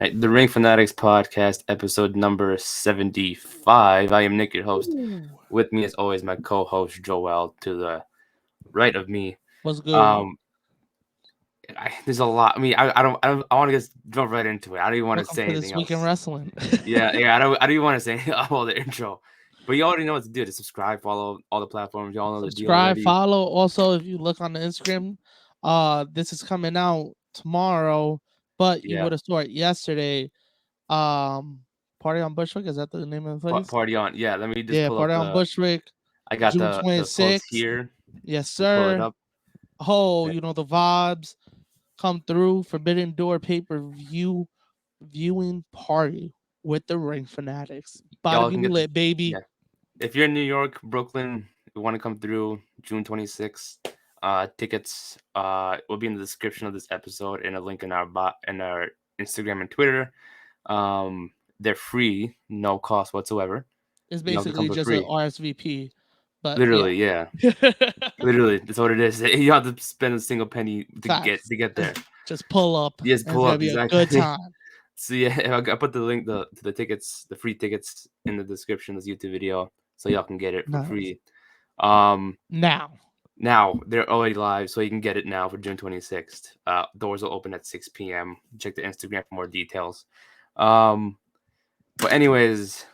right, the Ring Fanatics Podcast, episode number 75. I am Nick, your host. Ooh, With me, as always, my co-host Joel to the right of me. what's good? Um, there's a lot. I want to just jump right into it. I don't even want to Welcome say to anything this week in else. wrestling. Yeah. I don't even want to say all the intro, but you already know what to do. To subscribe, follow all the platforms. You all know the deal Subscribe, already. follow. Also, if you look on the Instagram, this is coming out tomorrow, but you Yeah, would have saw it yesterday. Um, Party on Bushwick, is that the name of the place? party on. Yeah, let me just Yeah, pull up Party on the. Bushwick, I got June the post 26th. here. Yes, Let me pull it sir. up. Oh, the vibes come through. Forbidden Door pay-per-view viewing party with the Ring Fanatics. About to Y'all be can get the. lit, baby. Yeah. If you're in New York, Brooklyn, you want to come through June 26th, tickets will be in the description of this episode and a link in our Instagram and Twitter. They're free, no cost whatsoever. It's Y'all can come basically for just an free. RSVP, but yeah. Literally, yeah. Literally, that's what it is. You don't have to spend a single penny to get Facts. to get there. Just pull up, Yes, and it's pull gonna up be a good exactly. time. So yeah, I put the link to the tickets, the free tickets in the description of this YouTube video, so y'all can get it for Nice. free. Um, Now, Now they're already live, so you can get it now for June 26th. Doors will open at 6 p.m. Check the Instagram for more details. Um, but anyways,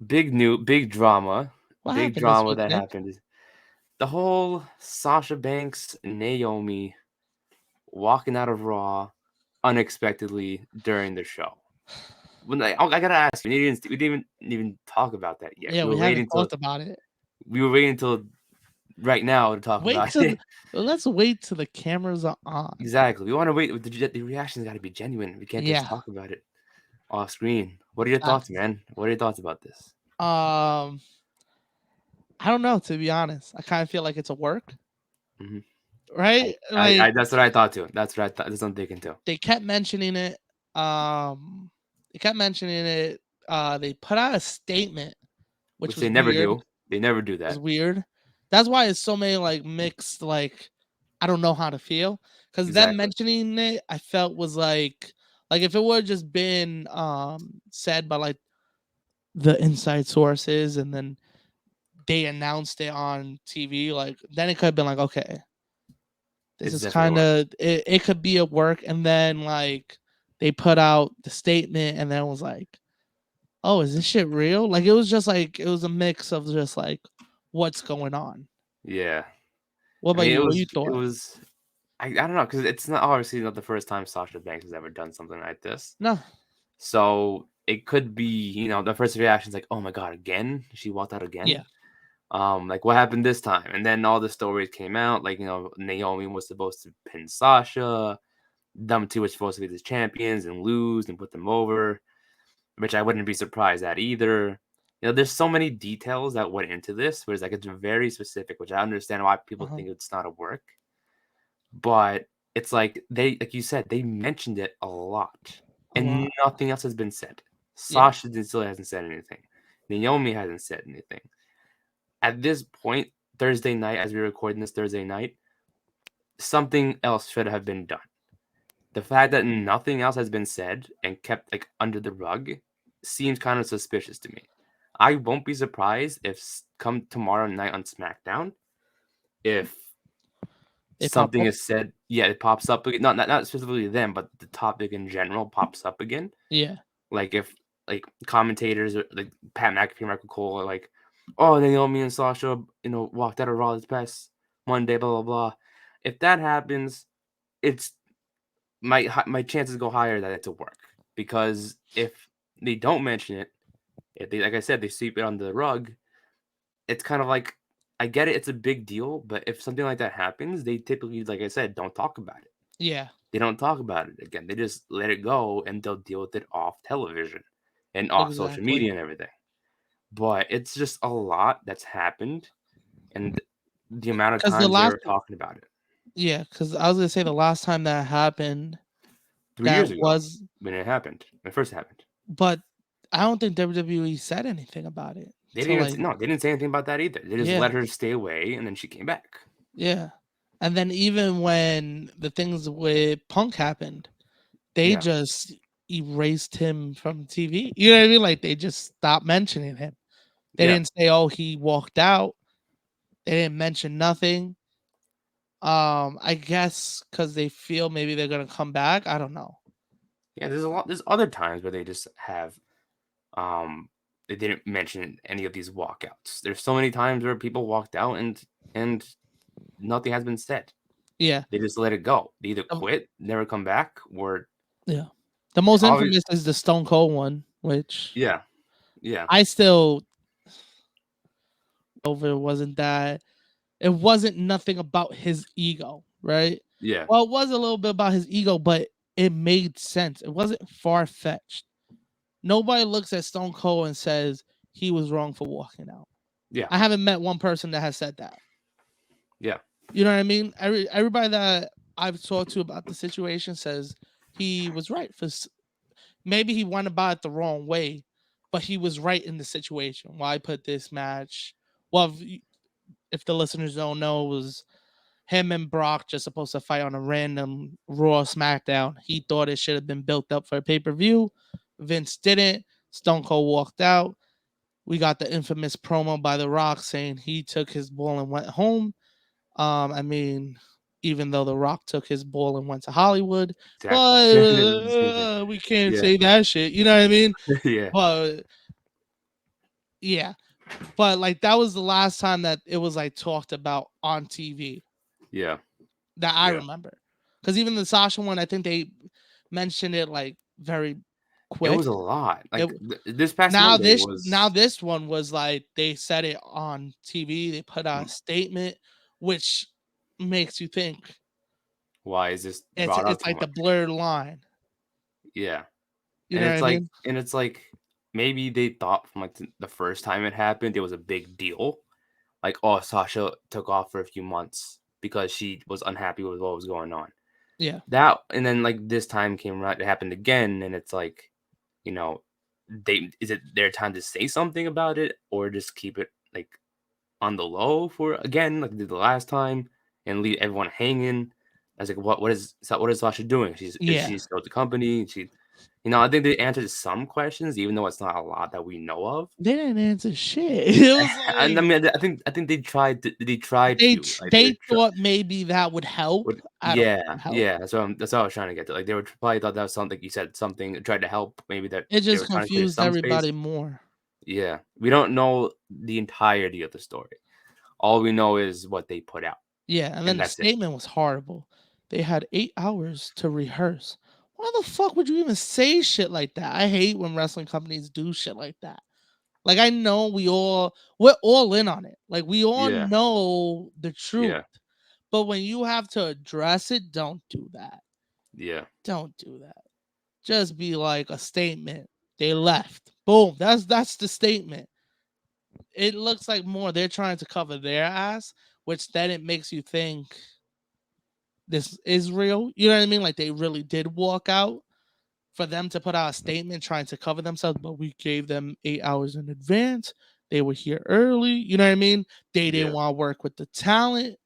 big drama, what big happened this drama week, that Nick? happened. The whole Sasha Banks Naomi walking out of Raw unexpectedly during the show. I gotta ask you, we didn't even talk about that yet. Yeah, we haven't talked about it. We were waiting until right now to talk Wait about till it. let's wait till the cameras are on. Exactly. We want to wait. The reaction's got to be genuine. We can't just Yeah, talk about it off screen. What are your thoughts, facts. man? What are your thoughts about this? Um, I don't know, to be honest. I kind of feel like it's a work, hmm right? Like that's what I thought too. That's what I thought. That's what I'm thinking too. they kept mentioning it. They kept mentioning it. They put out a statement, which Which they was never weird. do. They never do Was that. weird. That's why it's so many like mixed like I don't know how to feel because them Exactly. mentioning it I felt was like if it would have just been said by like the inside sources and then they announced it on TV like then it could have been like okay this It's is definitely kind work. of it could be a work and then like they put out the statement and then it was like oh is this shit real like it was just like it was a mix of just like what's going on. Yeah. What I about mean, you? What you it thought? was. I don't know because it's not obviously not the first time Sasha Banks has ever done something like this. No. So it could be, the first reaction's like, "Oh my god, again? She walked out Yeah. again?" Like what happened this time? And then all the stories came out, like Naomi was supposed to pin Sasha, them two were supposed to be the champions and lose and put them over, which I wouldn't be surprised at either. There's so many details that went into this, whereas like it's very specific, which I understand why people Uh-huh. think it's not a work, but it's like like you said, they mentioned it a lot, A and lot. nothing else has been said. Yeah. Still hasn't said anything. Naomi hasn't said anything at this point, Thursday night, as we're recording this Thursday night, something else should have been done. The fact that nothing else has been said and kept like under the rug seems kind of suspicious to me. I won't be surprised if come tomorrow night on SmackDown, if They pop something up. is said, yeah, it pops up again. Not specifically them, but the topic in general pops up again. Yeah. Like if like commentators or like Pat McAfee, Michael Cole are like, "Oh, Naomi and Sasha, walked out of Raw this past Monday, blah blah blah." If that happens, it's my chances go higher that it's a work because if they don't mention it, if they like I said they sweep it under the rug, it's kind of like I get it, it's a big deal, but if something like that happens, they typically, like I said, don't talk about it. Yeah. They don't talk about it again. They just let it go and they'll deal with it off television and off social Exactly. media and everything. But it's just a lot that's happened and the amount of Because the times last they're talking about it. yeah, because I was gonna say the last time that happened 3 years that ago was when it happened, when it first happened. but I don't think WWE said anything about it. They So didn't like even no, they didn't say anything about that either. They just yeah, let her stay away and then she came back. yeah. And then even when the things with Punk happened, they Yeah. just erased him from TV. You know what I mean? Like they just stopped mentioning him. They Yeah. didn't say, "Oh, he walked out." They didn't mention nothing. I guess because they feel maybe they're gonna come back. I don't know. Yeah. There's other times where they just have um they didn't mention any of these walkouts. There's so many times where people walked out and nothing has been said. Yeah, They just let it go. They either um, quit, never come back, or yeah. The most always. infamous is the Stone Cold one, which Yeah. Yeah. I still over. Wasn't that it wasn't nothing about his ego, right? Yeah. Well, it was a little bit about his ego, but it made sense. It wasn't far fetched. Nobody looks at Stone Cold and says he was wrong for walking out. Yeah. I haven't met one person that has said that. Yeah. You know what I mean? Everybody that I've talked to about the situation says he was right. Maybe he went about it the wrong way, but he was right in the situation. Why put this match? Well, if the listeners don't know, it was him and Brock just supposed to fight on a random Raw SmackDown. He thought it should have been built up for a pay per view. Vince didn't. Stone Cold walked out. We got the infamous promo by The Rock saying he took his ball and went home. I mean, even though The Rock took his ball and went to Hollywood, Exactly. but The same thing. we can't Yeah. say that shit. You know what I mean? Yeah. But yeah, but like that was the last time that it was like talked about on TV Yeah. that I Yeah. remember. Because even the Sasha one, I think they mentioned it like very It quick. was a lot. It, Like this past Monday now was. this one was like they said it on TV. They put out a statement, which makes you think Why is this brought up it's too like the much? blurred line. Yeah. You know what I mean? And it's like maybe they thought from like the first time it happened, it was a big deal. Like, oh, Sasha took off for a few months because she was unhappy with what was going on. Yeah. That and then like this time came around, it happened again, and it's like, you know, is it their time to say something about it or just keep it like on the low for again like they did the last time and leave everyone hanging? I was like, what is Sasha doing? Is Yeah. she still at the company? I think they answered some questions, even though it's not a lot that we know of. They didn't answer shit. It was And I like mean, I think they tried to like they thought maybe that would help. I don't think it yeah, would help. yeah. That's what I was trying to get to. Like they were probably thought that was something like you said something tried to help. Maybe that It they just were trying to clear confused some space. everybody more. Yeah, we don't know the entirety of the story. All we know is what they put out, Yeah, and then and the that's it. statement was horrible. They had 8 hours to rehearse. Why the fuck would you even say shit like that? I hate when wrestling companies do shit like that. Like I know we're all in on it. Like we all Yeah, know the truth. yeah, But when you have to address it, don't do that. yeah, Don't do that. Just be like a statement. They left. Boom. That's the statement. It looks like more they're trying to cover their ass, which then it makes you think this is real. You know what I mean? Like they really did walk out for them to put out a statement trying to cover themselves, but we gave them 8 hours in advance. They were here early. You know what I mean? They didn't yeah. want to work with the talent.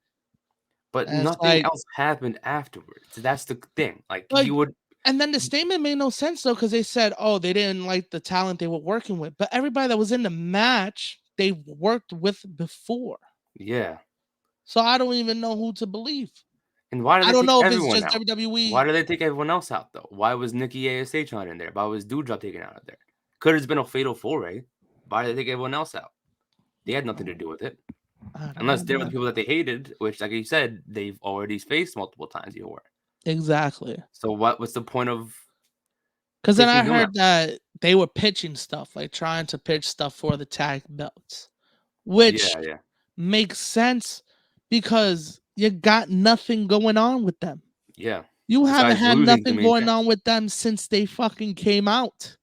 But And it's nothing like, else happened afterwards. That's the thing. Like like, you would, and then the statement made no sense though, because they said, oh, they didn't like the talent they were working with. But everybody that was in the match, they worked with before. yeah. So I don't even know who to believe. And why did I they don't take know if it's everyone just out? Why WWE. did they take everyone else out though? Why was Nikki ASH not in there? Why was Doudrop taken out of there? Could have been a fatal four way. Why did they take everyone else out? They had nothing to do with it. I Unless don't they were the know. people that they hated, which, like you said, they've already faced multiple times before. Exactly. So what's the point of Because then I taking them out? heard that they were pitching stuff, like trying to pitch stuff for the tag belts, which Yeah, yeah, makes sense because you got nothing going on with them. yeah. You haven't Besides had losing the nothing main going champs. on with them since they fucking came out.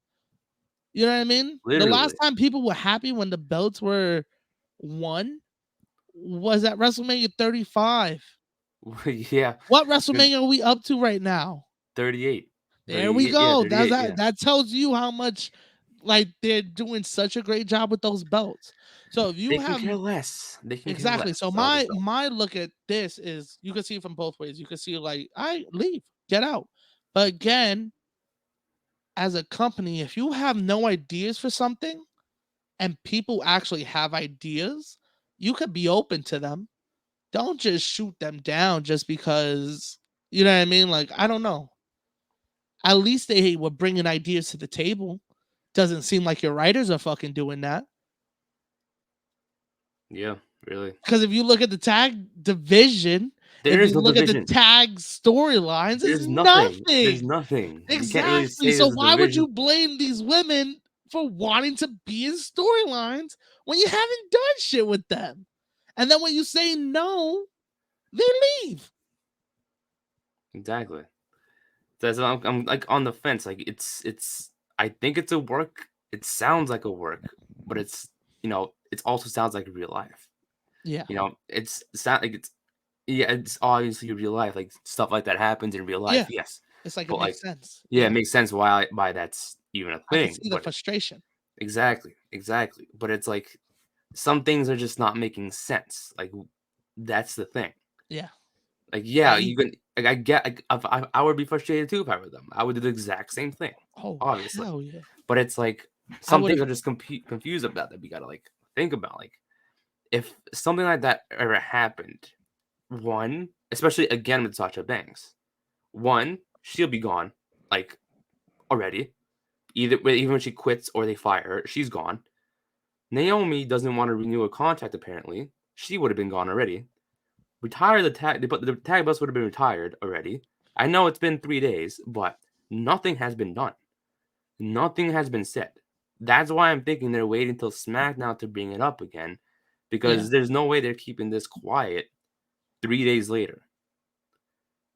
You know what I mean? The last Literally. time people were happy when the belts were won was at WrestleMania 35. Yeah. What WrestleMania are we up to right now? 38. There we 38. Yeah, go. That's 38. that. Yeah. That tells you how much like they're doing such a great job with those belts. So if you They can have care less. They can care exactly, less so about this belt. my look at this is you can see it from both ways. You can see like I leave, get out. But again, as a company, if you have no ideas for something and people actually have ideas, you could be open to them. Don't just shoot them down just because, you know what I mean? Like, I don't know. At least they were bringing ideas to the table. Doesn't seem like your writers are fucking doing that. Yeah, really. Because if you look at the tag division, There if is you no look at the division. tag storylines, it's There's nothing. There's nothing. nothing. You can't really Exactly. say So there's a why would division. you blame these women for wanting to be in storylines when you haven't done shit with them? And then when you say no, they leave. Exactly. That's I'm like on the fence. Like it's. I think it's a work. It sounds like a work, but it's it also sounds like real life. Yeah. It's sound like it's obviously real life. Like stuff like that happens in real life. Yeah. Yes, It's like it but makes like sense. yeah, it Yeah. makes sense why that's even a I can thing. see the But frustration. exactly. But it's like some things are just not making sense. Like that's the thing. Yeah. Like yeah, I you can. Like I get. Like, if I would be frustrated too if I were them. I would do the exact same thing, oh obviously. hell yeah. But it's like I some would things have are just confused about that we gotta like think about. Like if something like that ever happened, one, especially again with Sasha Banks, one, she'll be gone, like already. Even when she quits or they fire her, she's gone. Naomi doesn't want to renew a contract. Apparently, she would have been gone already. Retire the tag, but the tag belts would have been retired already. I know it's been 3 days, but nothing has been done. Nothing has been said. That's why I'm thinking they're waiting till SmackDown to bring it up again, yeah, because there's no way they're keeping this quiet 3 days later.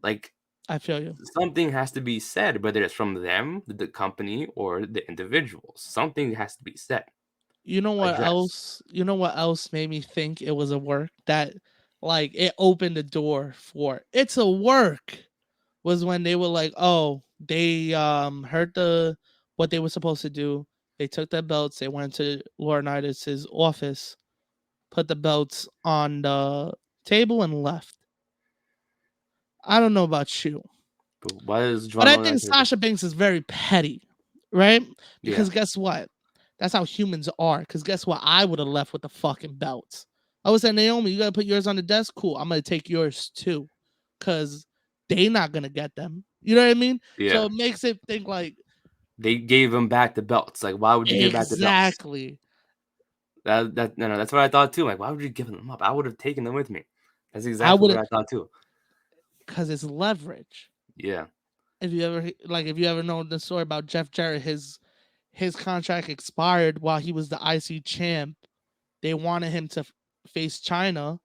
Like I feel you. something has to be said, whether it's from them, the company, or the individuals. Something has to be said, addressed. You know what else made me think it was a work that like it opened the door for it's a work was when they were like, oh, they heard the what they were supposed to do. They took their belts, they went to Laurinaitis' office, put the belts on the table and left. I don't know about you. But why is But John I on think that table? Sasha Banks is very petty, right? Yeah, Because guess what? That's how humans are. Because guess what? I would have left with the fucking belts. I would say, Naomi, you gotta put yours on the desk. Cool. I'm gonna take yours too. Cause they not gonna get them. You know what I mean? So yeah. it makes it think like They gave him back the belts. Like, why would you give back the belts? exactly. No, that's what I thought too. Like, why would you give them up? I would have taken them with me. That's I exactly would what have I thought too. because it's leverage. Yeah, If you ever know the story about Jeff Jarrett, his contract expired while he was the IC champ. They wanted him to face China,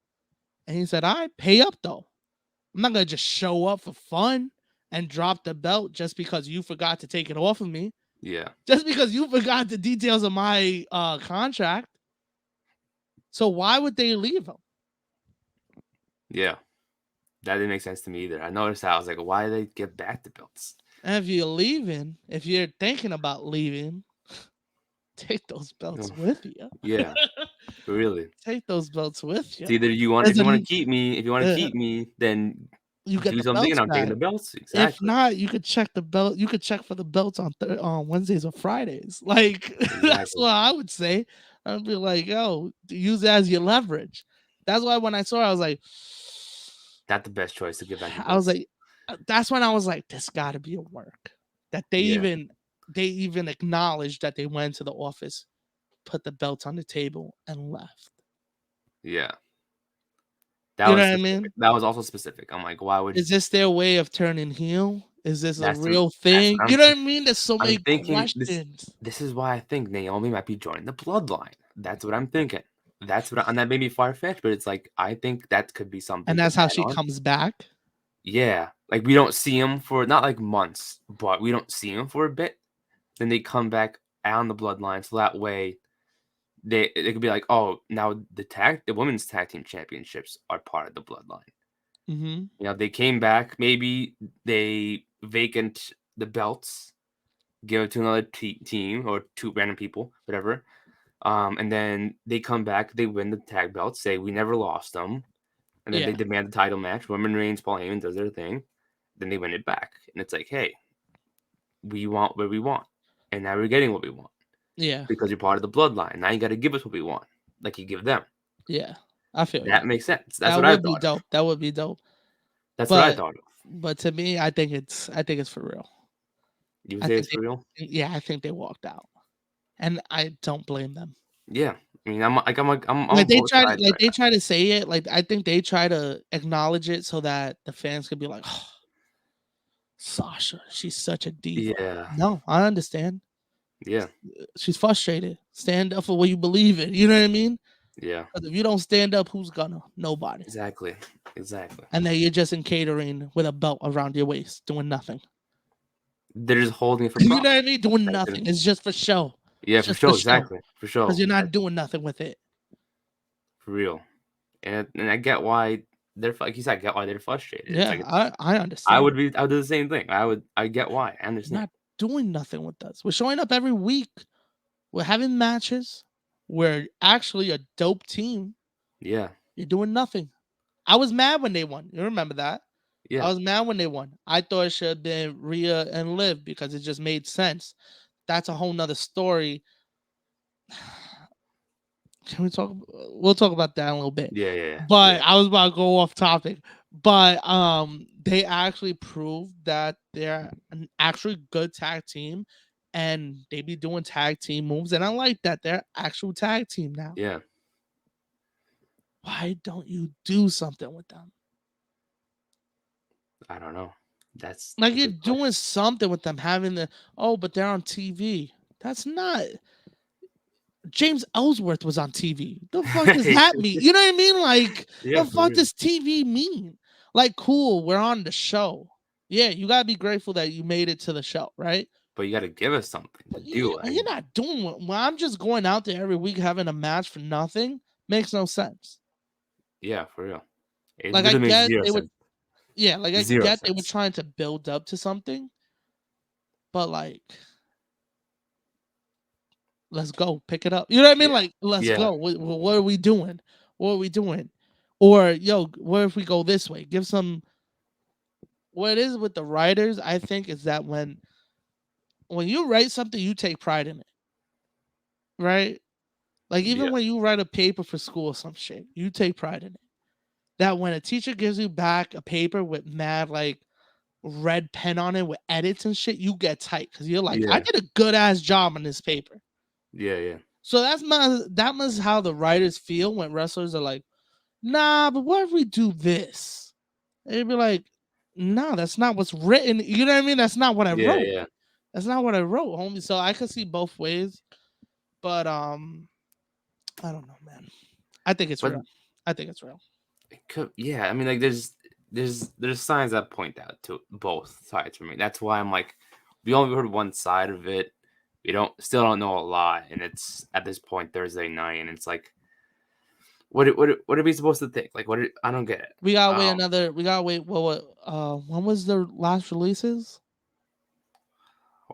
and he said, "I pay up though. I'm not gonna just show up for fun and drop the belt just because you forgot to take it off of me. yeah, Just because you forgot the details of my contract. So why would they leave him? yeah. That didn't make sense to me either. I noticed that. I was like, why did they give back the belts? And if you're leaving, if you're thinking about leaving, take those belts Oh, with you. yeah, really. Take those belts with It's you. either if As you want a to keep me, then you get do the something, and belts I'm taking back. the belts. If Exactly, not, you could check the belt. You could check for the belts on Wednesdays or Fridays. Like that's exactly. what I would say. I'd be like, yo, use it as your leverage. That's why when I saw it, I was like, That's the best choice to give back the I was belts. like, that's when I was like, this got to be a work. That Yeah, they even acknowledged that they went to the office, put the belts on the table, and left. yeah. That You know was what I specific. mean? That was also specific. I'm like, why would Is this their way of turning heel? Is this a that's the real that's thing? what You know what I mean? There's so I'm many thinking. questions. This is why I think Naomi might be joining the bloodline. That's what I'm thinking. And that may be far fetched, but it's like I think that could be And something to that's how bet she on. comes back. Yeah, like we don't see him for not like months, but we don't see him for a bit. Then they come back on the bloodline, so that way they could be like, oh, now the women's tag team championships are part of the bloodline. Mm-hmm. They came back. Maybe they vacant the belts, give it to another team or two random people, whatever. And then they come back, they win the tag belts, say we never lost them, and then they Yeah. demand the title match. Roman Reigns, Paul Heyman does their thing. then they win it back, and it's like, hey, we want what we want, and now we're getting what we want Yeah. because you're part of the bloodline. Now you got to give us what we want, like you give them. Yeah. I feel you. That makes sense. That's That what I would be thought of. dope. That would be dope. That's what I But thought of. to me, I think it's for real. You would I say think it's for real? I think they walked out, and I don't blame them. Yeah. I mean, I'm Like on both sides right they now. try to say it. Like I think they try to acknowledge it so that the fans could be like, oh, Sasha, she's such a diva. Yeah. No, I understand. Yeah. She's frustrated. Stand up for what you believe in. You know what I mean? Yeah. Because if you don't stand up, who's gonna? Nobody. Exactly. Exactly. And then you're just in catering with a belt around your waist, doing nothing. They're just holding it for You profit. know what I mean? Doing Right. nothing. It's just for show. Yeah, It's for just sure. for show. Exactly. For sure. Because you're not doing nothing with it. For real. And I get why they're like you said. I get why they're frustrated. Yeah, It's like I understand. I would do the same thing. I get why. I You're understand. not doing nothing with us. We're showing up every week. We're having matches. We're actually a dope team. Yeah. You're doing nothing. I was mad when they won. You remember that? Yeah. I was mad when they won. I thought it should have been Rhea and Liv because it just made sense. That's a whole nother story. Can we talk? We'll talk about that in a little bit. Yeah. But Yeah. I was about to go off topic. But they actually proved that they're an actually good tag team, and they be doing tag team moves, and I like that they're actual tag team now. Yeah. Why don't you do something with them? I don't know. That's Like a you're good question. doing something with them, having but they're on TV. That's not. James Ellsworth was on TV. The fuck does that mean? You know what I mean? Like, Yeah, the for fuck real. does TV mean? Like, cool, we're on the show. Yeah, you gotta be grateful that you made it to the show, right? But you got to give us something to But do. you're not doing well. I'm just going out there every week having a match for nothing. Makes no sense. Yeah, for real. It Like I literally makes get zero they would, sense. yeah, like I Zero get they were sense. trying to build up to something, but like, let's go, pick it up. You know what I mean? Yeah. Like, let's Yeah. go. What are we doing? What are we doing? Or yo, what if we go this way? Give some. What it is with the writers, I think, is that when you write something, you take pride in it, right? Like even Yeah. when you write a paper for school or some shit, you take pride in it. That when a teacher gives you back a paper with mad like red pen on it with edits and shit, you get tight because you're like, I Yeah. did a good ass job on this paper. Yeah. So that must how the writers feel when wrestlers are like, nah, but what if we do this? They'd be like, nah, that's not what's written. You know what I mean? That's not what I wrote. Yeah. That's not what I wrote, homie. So I could see both ways. But I don't know, man. I think it's But real. I think it's real. it could, yeah, I mean, like, there's signs that point out to both sides for me. That's why I'm like, we only heard one side of it. We still don't know a lot, and it's at this point Thursday night, and it's like, what are we supposed to think? Like, I don't get it. We gotta wait another. We gotta wait. What? When was the last releases?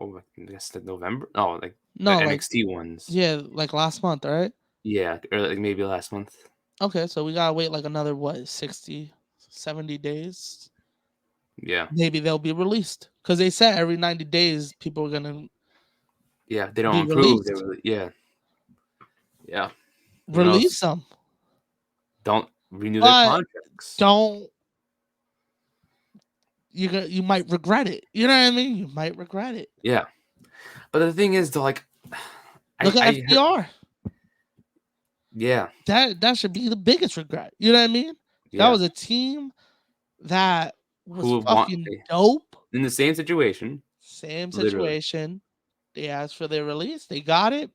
Oh, I guess like November. No, like the No, like NXT ones. yeah, like last month, right? Yeah, or like maybe last month. Okay, so we gotta wait like another 60, 70 days. Yeah. Maybe they'll be released because they said every 90 days people are gonna. Yeah, they don't be improve. released. Yeah. Release them. Don't renew their contracts. Don't. You might regret it. You know what I mean? You might regret it. Yeah, but the thing is, though, like, look at FTR. Yeah, that should be the biggest regret. You know what I mean? Yeah. That was a team that was fucking dope. In the same situation. Same situation. They asked for their release. They got it.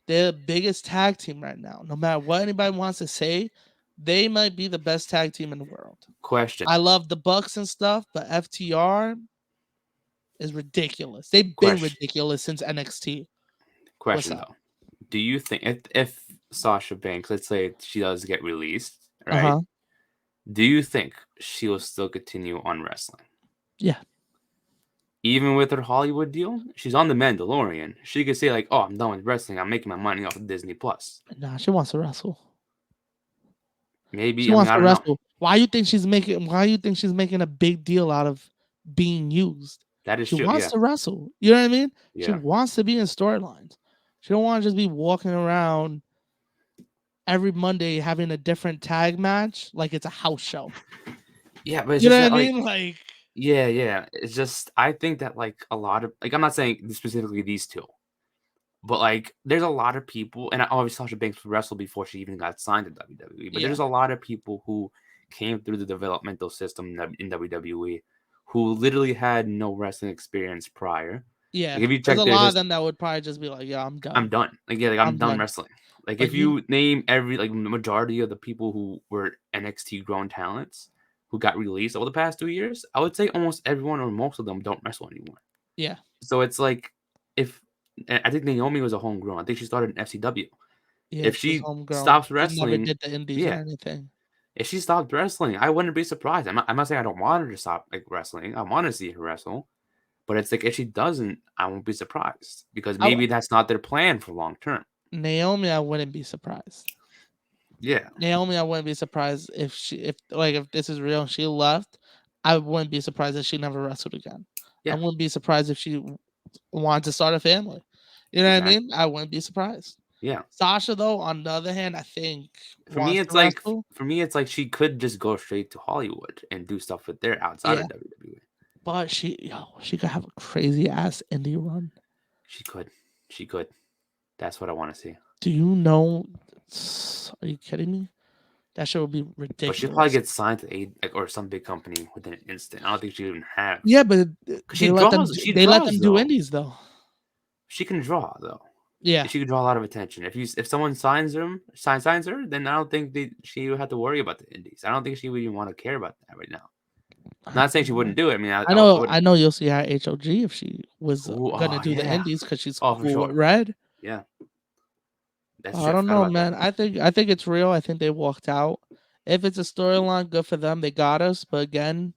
They're the biggest tag team right now. No matter what anybody wants to say, they might be the best tag team in the world. Question. I love the Bucks and stuff, but FTR is ridiculous. They've been ridiculous since NXT. Question though. Do you think if Sasha Banks, let's say she does get released, right? Do you think she will still continue on wrestling? Yeah. Even with her Hollywood deal, she's on the Mandalorian. She could say like, "Oh, I'm done with wrestling. I'm making my money off of Disney Plus." Nah, she wants to wrestle. Maybe she wants to wrestle. Why you think she's making a big deal out of being used. That is She true. wants Yeah. to wrestle. You know what I mean? She Yeah. wants to be in storylines. She don't want to just be walking around every Monday having a different tag match like it's a house show. Yeah, but it's You know just what I that like mean? Like, yeah, yeah. It's just I think that like a lot of like I'm not saying specifically these two, but like there's a lot of people, and obviously Sasha Banks wrestled before she even got signed to WWE. But yeah, there's a lot of people who came through the developmental system in WWE who literally had no wrestling experience prior. yeah. Like if you There's check a their lot of history, them that would probably just be like, yeah, I'm I'm done. done. Like yeah, like I'm I'm done done. wrestling. Like But if you you name every like majority of the people who were NXT grown talents who got released over the past 2 years, I would say almost everyone or most of them don't wrestle anymore. yeah, So it's like if I think Naomi was a homegrown. I think she started in FCW. yeah, If she was she homegrown. stops She never wrestling, did the indies or yeah. anything. If she stopped wrestling, I wouldn't be surprised. I'm not saying I don't want her to stop like wrestling. I want to see her wrestle. But it's like if she doesn't, I won't be surprised because I, maybe that's not their plan for long term. Naomi, I wouldn't be surprised. Yeah, Naomi, I wouldn't be surprised if this is real and she left. I wouldn't be surprised if she never wrestled again. I yeah, wouldn't be surprised if she wanted to start a family. You know what I exactly. mean? I wouldn't be surprised. Yeah. Sasha, though, on the other hand, I think For me, wants it's to like wrestle. she could just go straight to Hollywood and do stuff with there outside Yeah, of WWE. but she could have a crazy ass indie run. She could. She could. That's what I want to see. Do you know? Are you kidding me? That shit would be But she'll probably ridiculous. get signed to like or some big company within an instant. I don't think she even have. Yeah, but Cause she draws. She they let draws them do though. indies though. She can draw though. Yeah, She can draw a lot of attention. If someone signs her, then I don't think she would have to worry about the indies. I don't think she would even want to care about that right now. I Not saying don't she know. wouldn't do it. I mean, I I know, would. I know. You'll see her HOG if she was Ooh, gonna oh do the yeah. indies because she's Oh, for cool with sure. Red. Yeah, that's I true. I don't forgot know, about that. man. I think it's real. I think they walked out. If it's a storyline, good for them. They got us. But again,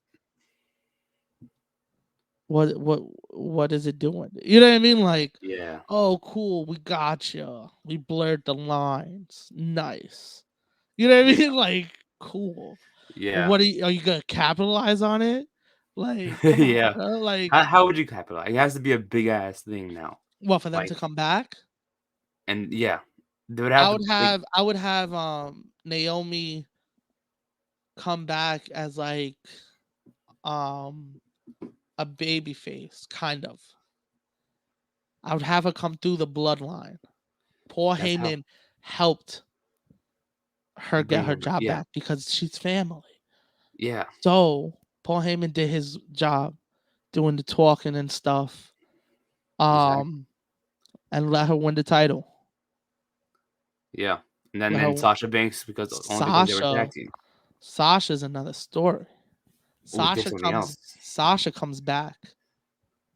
what is it doing? You know what I mean? Like, Yeah, oh, cool, we got you. We blurred the lines. Nice. You know what I yeah, mean? Like, cool. yeah, What are you gonna capitalize on it? Like, come on, yeah. bro. Like, How would you capitalize? It has to be a big ass thing now. well, for them to Like, come back, and yeah, they would have to like. I would have Naomi come back as like um a baby face, kind of. I would have her come through the bloodline. Paul That's how Heyman helped her get bring her them. job Yeah, back because she's family. yeah, So Paul Heyman did his job doing the talking and stuff. exactly. Um and let her win the title. Yeah, and then Let then her Sasha Banks only because they were Sasha tag team. Sasha's another story. Ooh, that's something else. Sasha comes back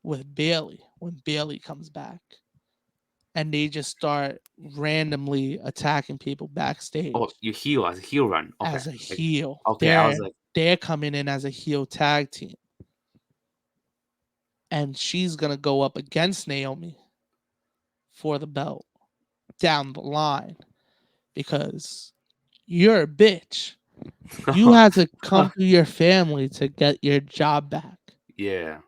with Bailey when Bailey comes back. And they just start randomly attacking people backstage Oh, you heal as a heel run. Okay, as a like heel. okay, I was like, They're coming in as a heel tag team. And she's gonna go up against Naomi for the belt down the line because you're a bitch. You had to come through your family to get your job back. yeah.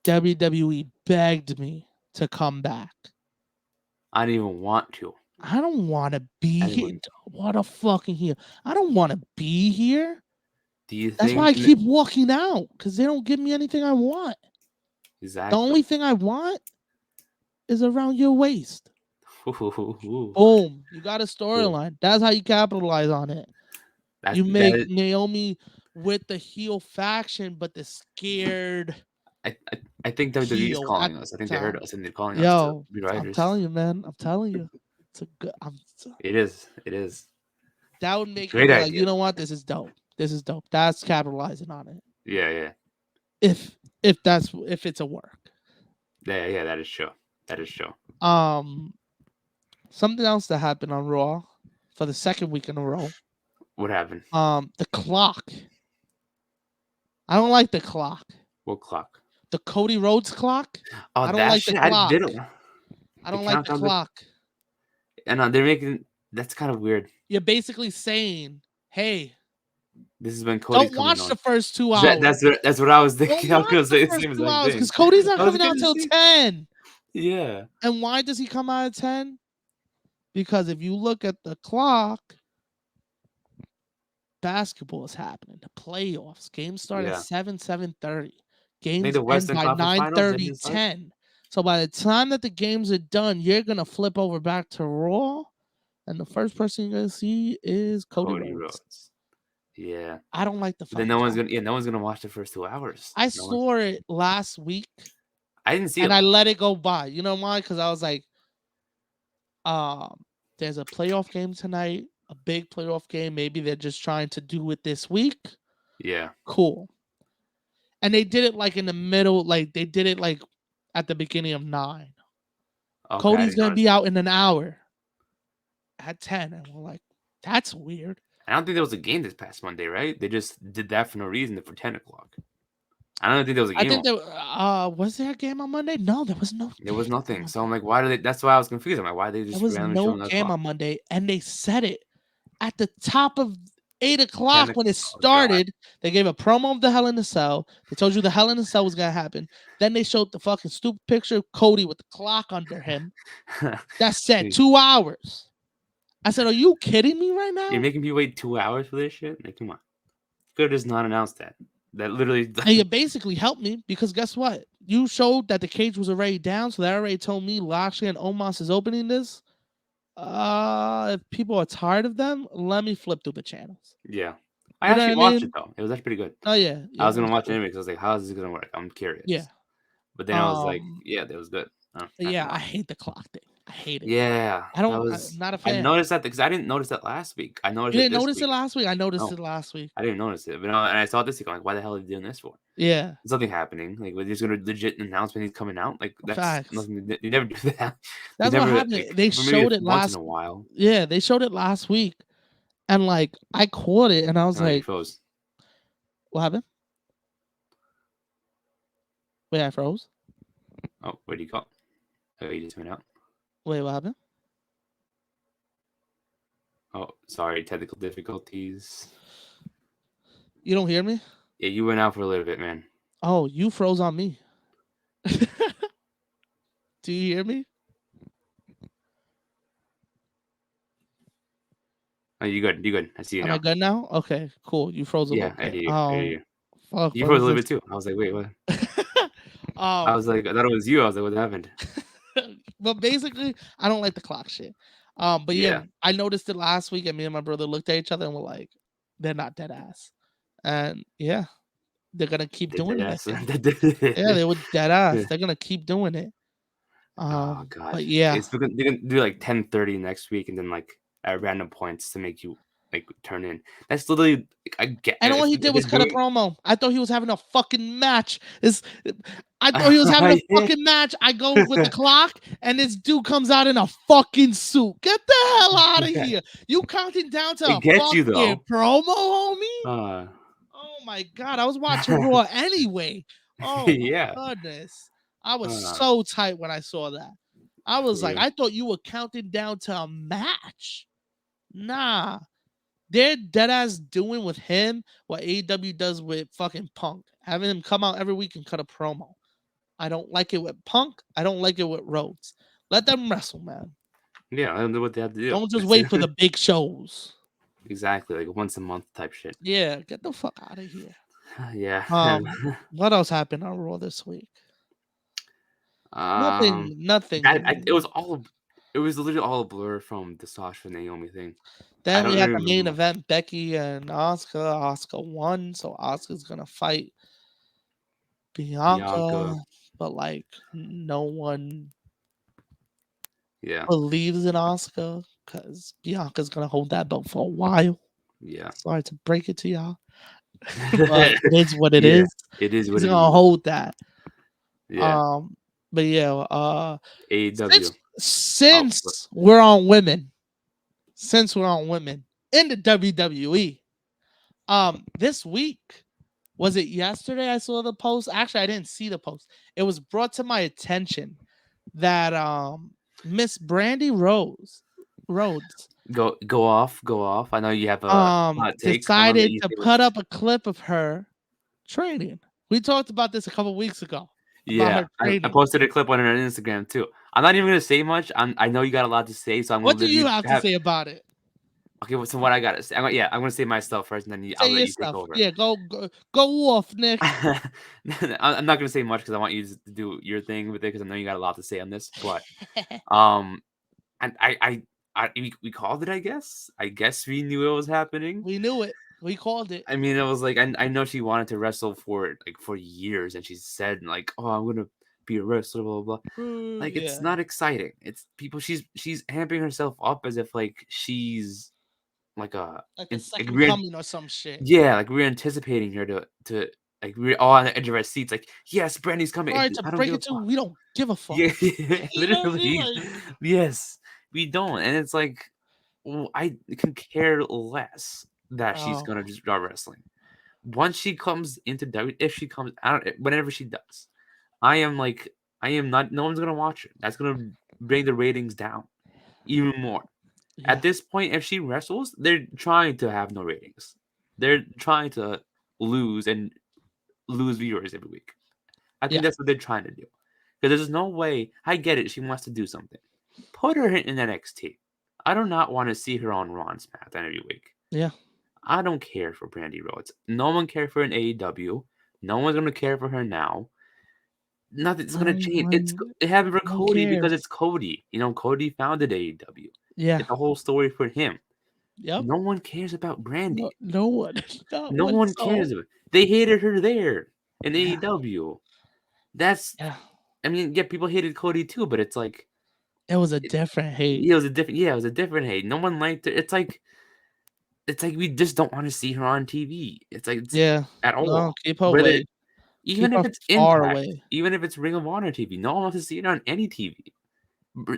WWE begged me to come back. I didn't even want to. I don't want to be I didn't here. want. What a fucking heel. I don't want to be here. Do you That's why think I keep walking out because they don't give me anything I want. The exactly? only thing I want is around your waist. Ooh, Boom. You got a cool. storyline. That's how you capitalize on it. That's You that make is. Naomi with the heel faction, but the scared I think WWE is heel at calling us. I the think they heard time. us and they're calling us to Yo, be I'm writers. telling you, man. I'm telling you. It's a good. It is. It is. That would make me Great be like, idea. you know what? This is dope. This is dope. That's capitalizing on it. Yeah, yeah, If it's a work. yeah, yeah. That is true. That is true. Um, something else that happened on Raw for the second week in a row. What happened? The clock. I don't like the clock. What clock? The Cody Rhodes clock. Oh, I don't that like the shit. I clock. didn't. I The don't like the countdown. clock. And they're making. That's kind of weird. You're basically saying, "Hey, This is when Cody's Don't coming watch on. the first 2 hours. That's what I was Don't thinking. I was watch gonna the say the first same 2 exact hours thing. because Cody's not I was coming gonna out till say, 10. yeah, And why does he come out at 10? Because if you look at the clock, basketball is happening. The playoffs. Games start at yeah. 7, 7:30. I think Games the end Western by Conference Finals didn't 9:30, it start. 10. So by the time that the games are done, you're going to flip over back to Raw. And the first person you're going to see is Cody Cody Rhodes. Rhodes. Yeah. I don't like the But then fucking clock. no one's gonna watch the first 2 hours. I No one's. saw it last week I didn't see and it. I let it go by. You know why? Because I was like, there's a playoff game tonight, a big playoff game. Maybe they're just trying to do it this week. Yeah. Cool. And they did it like in the middle, like they did it like at the beginning of 9. Okay, I Cody's didn't gonna notice be that. out in an hour at 10. And we're like, that's weird. I don't think there was a game this past Monday, right? They just did that for no reason for 10 o'clock. I don't think there was a I game. think there was there a game on Monday? No, there was no There was game on nothing. So I'm Monday. like, why do they? That's why I was confused. I'm like, why are they There just was randomly no showing that game clock? on Monday, and they said it at the top of 8 10 o'clock when it Oh God. started. They gave a promo of the Hell in a Cell. They told you the Hell in a Cell was gonna happen. Then they showed the fucking stupid picture of Cody with the clock under him. That said Dude, 2 hours. I said, are you kidding me right you're now? making me wait 2 hours for this shit? Like, come on. Could have just not announced that. That literally. And you basically helped me because guess what? You showed that the cage was already down, so that already told me Lashley and Omos is opening this. If people are tired of them, let me flip through the channels. Yeah. I You know what actually I watched it mean? though. It was actually pretty good. Oh yeah, I yeah, was it gonna was watch it cool. anyway because I was like, how is this gonna work? I'm curious. Yeah. But then I was like, Um, yeah, that was good. but Not yeah, gonna I lie. hate the clock thing. I hate it. Yeah, I'm that was. not a I fan. noticed that because I didn't notice that last week. I noticed You it didn't this notice it week. last week? I noticed No, it last week. I didn't notice it. But no, and I saw it this week. I'm like, why the hell are they doing this for? Yeah. There's nothing happening. Like, we're just gonna legit announce when he's coming out. Like, that's Facts. nothing. You never do that. They That's what never happened. like They for maybe showed it once in last a while. Yeah, they showed it last week. And like I caught it and I was And then he like, froze. what happened? Wait, I froze? Oh, where do you go? Oh, you just went out. Wait, what happened? Oh, sorry, technical difficulties. You don't hear me? Yeah, you went out for a little bit, man. Oh, you froze on me. Do you hear me? Oh, you good? You good? I see you Am I now. good now? Okay, cool. You froze a Yeah, little I bit. hear you. I hear you. Fuck, You what froze is a little this? bit too. I was like, wait, what? I um, was like, I thought it was you. I was like, what happened? but basically, I don't like the clock shit. But yeah, Yeah, I noticed it last week, and me and my brother looked at each other and were like, "They're not dead ass," and yeah, they're gonna keep they doing did it. I ass. think. Yeah, they were dead ass. They're gonna keep doing it. Oh God, But yeah, they're gonna do like 10:30 next week, and then like at random points to make you like turn in. That's literally like, I get and all he if did they're was cut a doing. promo. I thought he was having a fucking match. I thought he was having a Yeah. fucking match. I go with the clock, and this dude comes out in a fucking suit. Get the hell out of here! You counting down to It a gets you fucking though. promo, homie? Uh, Oh my god, I was watching Raw anyway. Oh my yeah. goodness, I was Uh, so tight when I saw that. I was like, yeah. I thought you were counting down to a match. Nah, they're dead ass doing with him what AEW does with fucking Punk, having him come out every week and cut a promo. I don't like it with Punk. I don't like it with Rhodes. Let them wrestle, man. Yeah, I don't know what they have to do. Don't just wait for the big shows. Exactly, like once a month type shit. Yeah, get the fuck out of here. Yeah. What else happened on Raw this week? um, Nothing. it was all. It was literally all a blur from the Sasha Naomi thing. I Then we don't had even the main remember event, Becky and Asuka. Asuka won, so Asuka's gonna fight Bianca, Bianca. but like no one Yeah, believes in Asuka because Bianca's gonna hold that belt for a while. yeah, Sorry to break it to y'all, but it is what it yeah. is. It is what He's it gonna is. hold that. Yeah. But yeah, AEW. Oh, since we're on women, in the WWE, this week, was it yesterday I saw the post? Actually, I didn't see the post. It was brought to my attention that Miss Brandy Rhodes Go off, go off. I know you have a hot take. I'm gonna let Decided you to say what. put up a clip of her training. We talked about this a couple weeks ago about Yeah, her I training. posted a clip on her Instagram too. I'm not even gonna say much. I know you got a lot to say, so I'm gonna What do let you you have to have. say about it? Okay, so what I gotta say? I'm gonna say myself first, and then I'll Say let your you take stuff. over. Yeah, go off, Nick. I'm not gonna say much because I want you to do your thing with it because I know you got a lot to say on this. But um, and we called it. I guess. I guess we knew it was happening. We knew it. We called it. I mean, it was like I know she wanted to wrestle for years, and she said like, "Oh, I'm gonna be a wrestler." Blah blah blah. Like it's Yeah. not exciting. It's people. She's amping herself up as if like she's like Like a like second coming or some shit. yeah, like we're anticipating her to like we're all on the edge of our seats. Like yes, Brandy's coming. Sorry to I don't break give it a to you, fuck. we don't give a fuck. Yeah, You know what I mean? literally. Like, Yes, we don't, and it's like I can care less that she's oh gonna just start wrestling. Once she comes into W, if she comes out, whenever she does, I am like, I am not. No one's gonna watch her. That's gonna bring the ratings down even more. yeah, At this point, if she wrestles, they're trying to have no ratings. They're trying to lose and lose viewers every week. I think yeah, that's what they're trying to do. Because there's no way. I get it. She wants to do something. Put her in NXT. I do not want to see her on Raw and SmackDown every week. yeah. I don't care for Brandy Rhodes. No one cared for her in AEW. No one's gonna care for her now. Nothing's gonna No change. one, It happened for no one Cody because it's cares. Cody. You know, Cody founded AEW. Yeah, It's a whole story for him. yep. No one cares about No, Brandy. no one, not No one one soul. cares about. They hated her there in Yeah, AEW. That's. yeah. I mean, yeah, people hated Cody too, but it's like It was a it, different hate. it was a different. Yeah, it was a different hate. No one liked it. It's like we just don't want to see her on TV. It's like it's Yeah, at no, all. keep her Whether away. even Keep her if it's far Impact, away. even if it's Ring of Honor TV, no one wants to see it on any TV.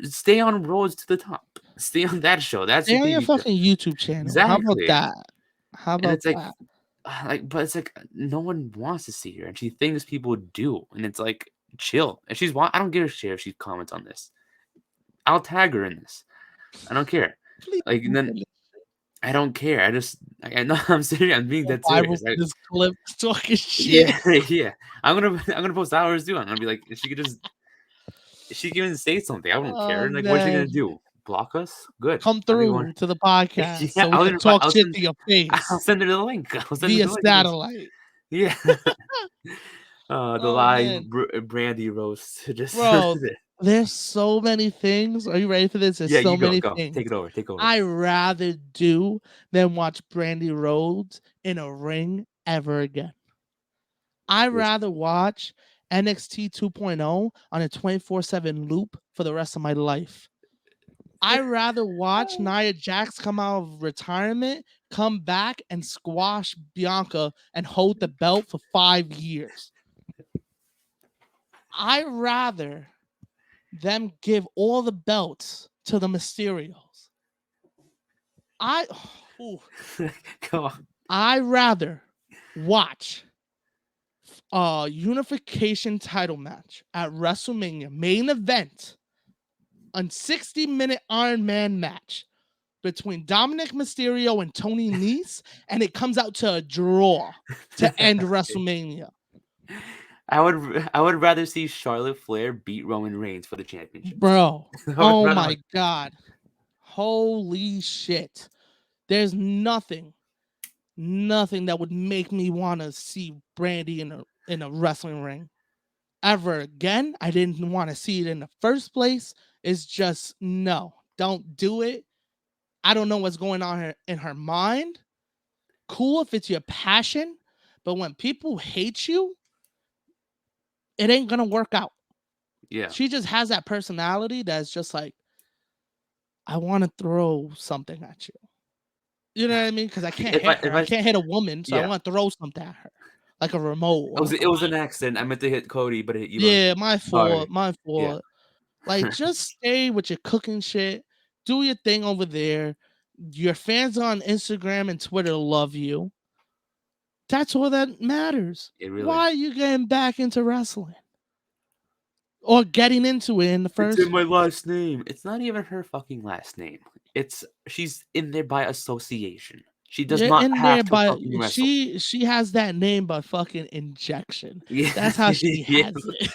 Stay on Roads to the Top. Stay on that show. That's Stay your on your TV show. fucking YouTube channel. How about Exactly. that? How And about it's like that? but it's like no one wants to see her, and she thinks people do, and it's like chill. If I don't give a shit if she comments on this. I'll tag her in this. I don't care. Please Like and don't then send it I don't care. I know I'm serious. I'm being go dead viral serious. for this clip talking shit. Yeah, yeah. I'm gonna post hours too. I'm gonna be like, if she could just, if she can even say something. I won't Oh care. Like, what's she man. gonna do? Block us? Good. Come I think one. through to the podcast Yeah, so we can talk I'll shit send to your I'll face send her the link. I'll send her via the link. To this. satellite. Yeah. The Oh live man. brandy roast. Just Bro, there's so many things. Are you ready for this? There's yeah. so You go, many go. things Take it over. Take over. I rather do than watch Brandy Rhodes in a ring ever again. I'd Listen, rather watch NXT 2.0 on a 24/7 loop for the rest of my life. I'd rather watch Nia Jax come out of retirement, come back and squash Bianca and hold the belt for 5 years. I'd rather them give all the belts to the Mysterios. I ooh, Go on. I rather watch a unification title match at WrestleMania main event, a 60-minute Iron Man match between Dominic Mysterio and Tony Nese, and it comes out to a draw to end WrestleMania. I would rather see Charlotte Flair beat Roman Reigns for the championships. Bro, I would oh rather my God. Holy shit. There's nothing that would make me want to see Brandy in a wrestling ring ever again. I didn't want to see it in the first place. It's just no, don't do it. I don't know what's going on in her mind. Cool if it's your passion, but when people hate you, it ain't gonna work out. yeah. She just has that personality that's just like, I want to throw something at you. You know what I mean? Because I can't hit her. If I I can't hit a woman, so I yeah. want to throw something at her, like a remote or like a It was mic. an accident. I meant to hit Cody, but it hit you on. Yeah, my fault. Sorry. My Yeah. fault. Like, just stay with your cooking shit. Do your thing over there. Your fans on Instagram and Twitter love you. That's all that matters. It really. Why are you getting back into wrestling? Or getting into it in the It's in first my place? last name. It's not even her fucking last name. she's in there by association. She does You're not in have there, to but fucking wrestle. she has that name by fucking injection. Yeah, That's how she yeah, has it.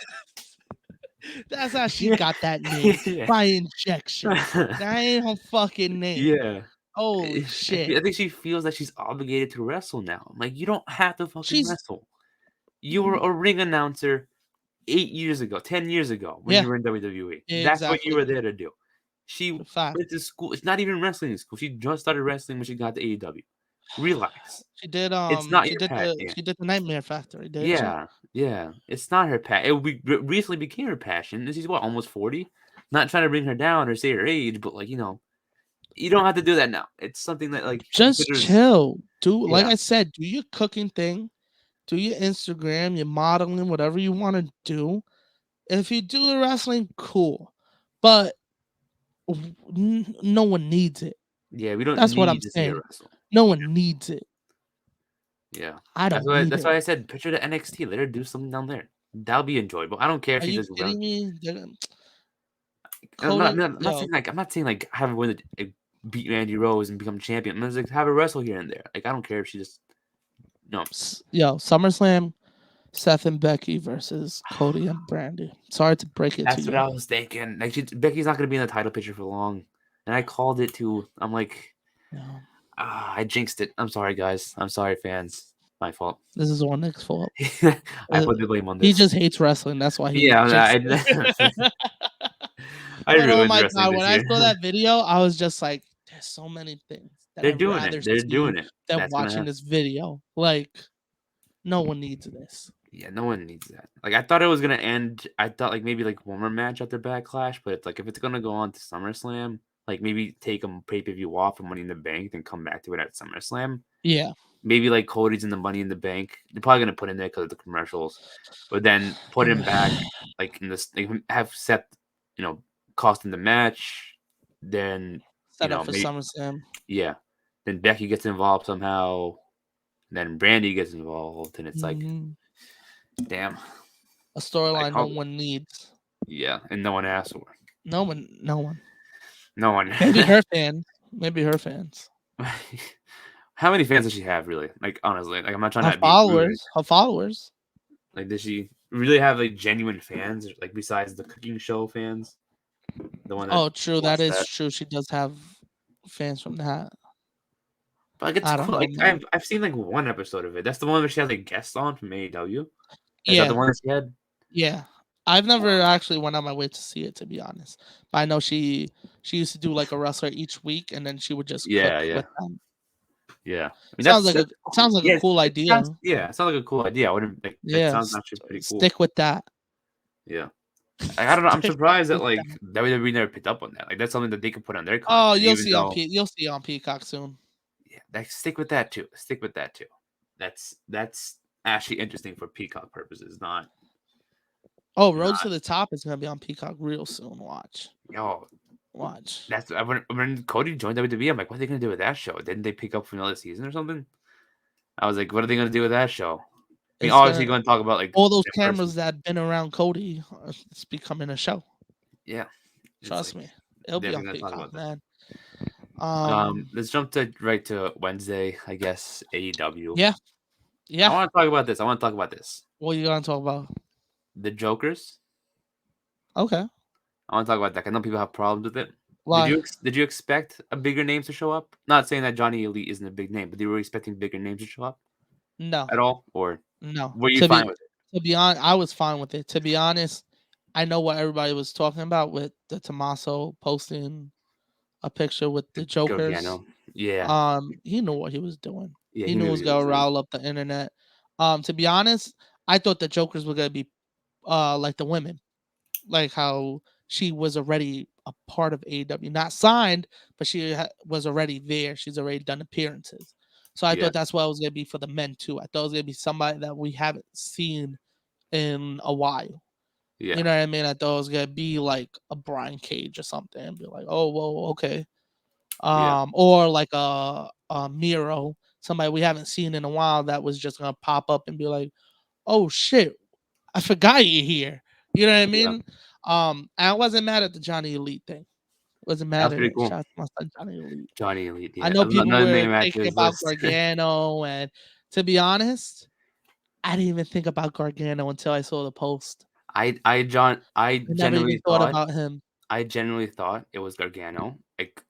That's how she yeah, got that name yeah. by injection. That ain't her fucking name. Yeah. Holy shit. I think she feels that she's obligated to wrestle now. I'm like, you don't have to fucking She's wrestle. You were a ring announcer 8 years ago, 10 years ago when yeah, you were in WWE. That's what you exactly. were there to do. She Fact. went to school. It's not even wrestling school. She just started wrestling when she got to AEW. Relax. It's not your passion. She did the Nightmare Factory, didn't she? Yeah, yeah. It's not her passion. Recently became her passion. She's what, almost 40? Not trying to bring her down or say her age, but like, you don't have to do that now. It's something that like she Just considers. chill. Do like Yeah, I said, do your cooking thing, do your Instagram, your modeling, whatever you want to do. If you do the wrestling, cool. But no one needs it. yeah. We don't That's what I'm need to see her saying. wrestle. No one needs it. Yeah, I that's don't why. need That's it. why I said picture the NXT. Let her do something down there. That'll be enjoyable. I don't care if Are she you does run. kidding me? I'm Cody, not, I'm not yo, saying like I'm not saying like have her win beat Randy Rose and become champion. I'm just like have her wrestle here and there. Like I don't care if she just no. yo, SummerSlam, Seth and Becky versus Cody and Brandy. Sorry to break it to That's what you. I was thinking. Like Becky's not gonna be in the title picture for long, and I called it too. I'm like, Yeah, I jinxed it. I'm sorry, guys. I'm sorry, fans. My fault. this is all Nick's fault. I Uh, put the blame on he this. just hates wrestling. That's why he Yeah, jinxed I, it. I But oh ruined my wrestling god, this when I year. saw that video, I was just like, "There's so many things that They're I'd doing it. rather They're see doing it. than That's gonna watching happen. this video." Like, no one needs this. Yeah, no one needs that. Like I thought it was gonna end. I thought like maybe like one more match after Backlash, but it's like if it's gonna go on to SummerSlam, like maybe take a pay-per-view off for Money in the Bank, then come back to it at SummerSlam. Yeah, Maybe like Cody's in the Money in the Bank. They're probably gonna put in there because of the commercials, but then put him back like in this. Like have Seth, you know, cost him the match. Then set up for maybe SummerSlam. yeah. Then Becky gets involved somehow. Then Brandy gets involved, and it's like, Mhm. damn, A I storyline no called it. one needs. Yeah, and no one asked for. No one. No one. No one. Maybe her fans. Maybe her fans. How many fans does she have, really? Like, honestly, like I'm not trying Her to be rude. followers. Her followers. Like, does she really have like genuine fans? Like, besides the cooking show fans, the one that Oh, true. That watched is that. true. She does have fans from that. But like, it's I don't cool. know, Like, man. I've seen like one episode of it. That's the one where she has like guests on from AEW. Is that the Yeah, one that she had? yeah. I've never actually went on my way to see it, to be honest. But I know she used to do like a wrestler each week, and then she would just Yeah, cook with yeah, them. yeah. I mean, Sounds like that's it cool. sounds like a Yeah, cool idea. it sounds like a cool idea. I wouldn't like. It Yeah, sounds actually pretty cool. stick with that. Yeah. I don't know. I'm Stick surprised that with like that. WWE never picked up on that. Like that's something that they could put on their Oh, content, even though You'll see on Peacock soon. yeah, like stick with that too. Stick with that too. That's actually interesting for Peacock purposes. Not Oh, Road not to the Top is gonna be on Peacock real soon. Watch, yo. watch. That's when Cody joined WWE. I'm like, what are they gonna do with that show? Didn't they pick up for another season or something? I was like, what are they gonna do with that show? I mean, It's obviously, gonna going to talk about like all those their person. cameras that been around Cody. It's becoming a show. Yeah, it's Trust like me, it'll be on definitely gonna talk Peacock, about that. man. Let's jump to right to Wednesday, I guess. AEW. Yeah, I yeah. want to talk about this. I want to talk about this. What you gonna talk about? The Jokers. Okay, I want to talk about that. I know people have problems with it. why? Did you expect a bigger names to show up? Not saying that Johnny Elite isn't a big name, but they were expecting bigger names to show up No, at all, or no. were you fine with it? To be honest, I was fine with it. To be honest, I know what everybody was talking about with the Tommaso posting a picture with the Jokers. Gargano. Yeah, He knew what he was doing. yeah, He he knew knew it what was he was gonna doing. rile up the internet. To be honest, I thought the Jokers were gonna be like the women, like how she was already a part of AEW, not signed, but she was already there. She's already done appearances. So I Yeah, thought that's what it was gonna be for the men too. I thought it was gonna be somebody that we haven't seen in a while. yeah, You know what I mean? I thought it was gonna be like a Brian Cage or something, and be like, oh well, okay. yeah, Or like a Miro, somebody we haven't seen in a while that was just gonna pop up and be like, oh shit, I forgot you're here. You know what I yeah, mean? I wasn't mad at the Johnny Elite thing. Wasn't That was mad at pretty it. cool. Shout out to my son Johnny Elite. Johnny Elite, I yeah. know people Another were name add to thinking his about list. Gargano, and to be honest, I didn't even think about Gargano until I saw the post. I I never even genuinely thought thought about him. it was Gargano. Like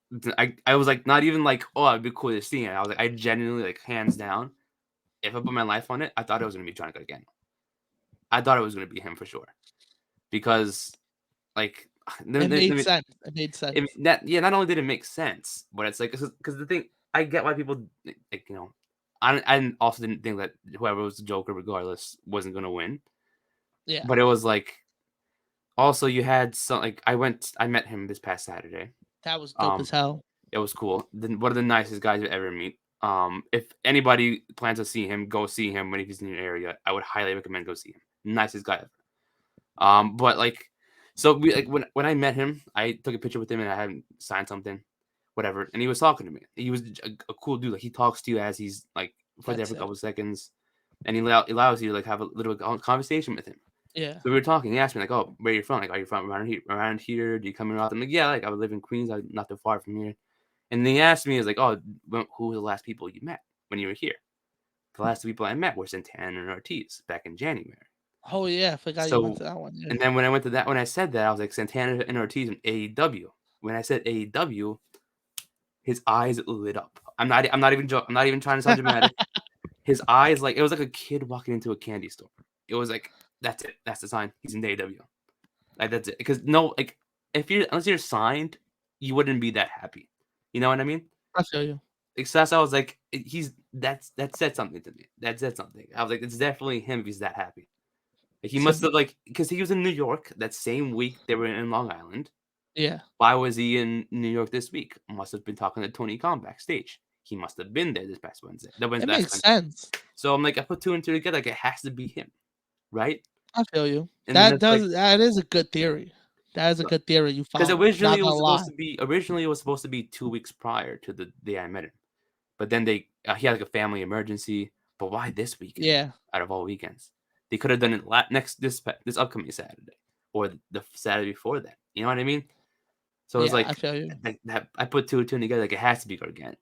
I was like not even like, oh, it'd be cool to see it. I was like, I genuinely like hands down, if I put my life on it, I thought it was gonna be Johnny Gargano. I thought it was gonna be him for sure. Because like It made then sense. It made sense. that yeah, not only did it make sense, but it's like because the thing I get why people like I also didn't think that whoever was the Joker, regardless, wasn't gonna win. Yeah, But it was like also you had some like I met him this past Saturday. that was dope as Um, hell. it was cool. One of the nicest guys you ever meet. If anybody plans to see him, go see him when he's in your area. I would highly recommend go see him. Nicest guy ever. But like, so we like when I met him, I took a picture with him and I had him sign something, whatever. And he was talking to me. He was a cool dude. Like he talks to you as he's like for there That's for a it. couple seconds, and he allows you to like have a little conversation with him. Yeah. So we were talking. He asked me like, "Oh, where are you from? Like, are you from around here? Around here? Do you come around?" I'm like, "Yeah, like I would live in Queens. I'm not too far from here." And then he asked me, "Is like, oh, who were the last people you met when you were here?" The last two people I met were Santana and Ortiz back in January. Oh yeah, I forgot you went So, to that one. Yeah. and then when I went to that, when I said that, I was like Santana and Ortiz in AEW. When I said AEW, his eyes lit up. I'm not even joking. I'm not even trying to sound dramatic. His eyes, like it was like a kid walking into a candy store. It was like that's it. That's the sign. He's in AEW. Like that's it. Because no, like if you're unless you're signed, you wouldn't be that happy. You know what I mean? I feel you. Like so I was like, he's that said something to me. That said something. I was like, it's definitely him if he's that happy. Like, he must So, have like because he was in New York that same week they were in Long Island. yeah, Why was he in New York this week? Must have been talking to Tony Khan backstage. He must have been there this past Wednesday. The it Wednesday last makes Wednesday. sense. So I'm like, I put two and two together. Like it has to be him, right? I feel you. And then it's like That is a good theory. That is a good theory you because follow. Not gonna lie. originally it was supposed to be 2 weeks prior to the day I met him, but then they he had like a family emergency. But why this weekend Yeah. out of all weekends? They could have done it this upcoming Saturday or the Saturday before that. You know what I mean? So it's Yeah, I like feel you. that I put two and two together. Like it has to be Gargano.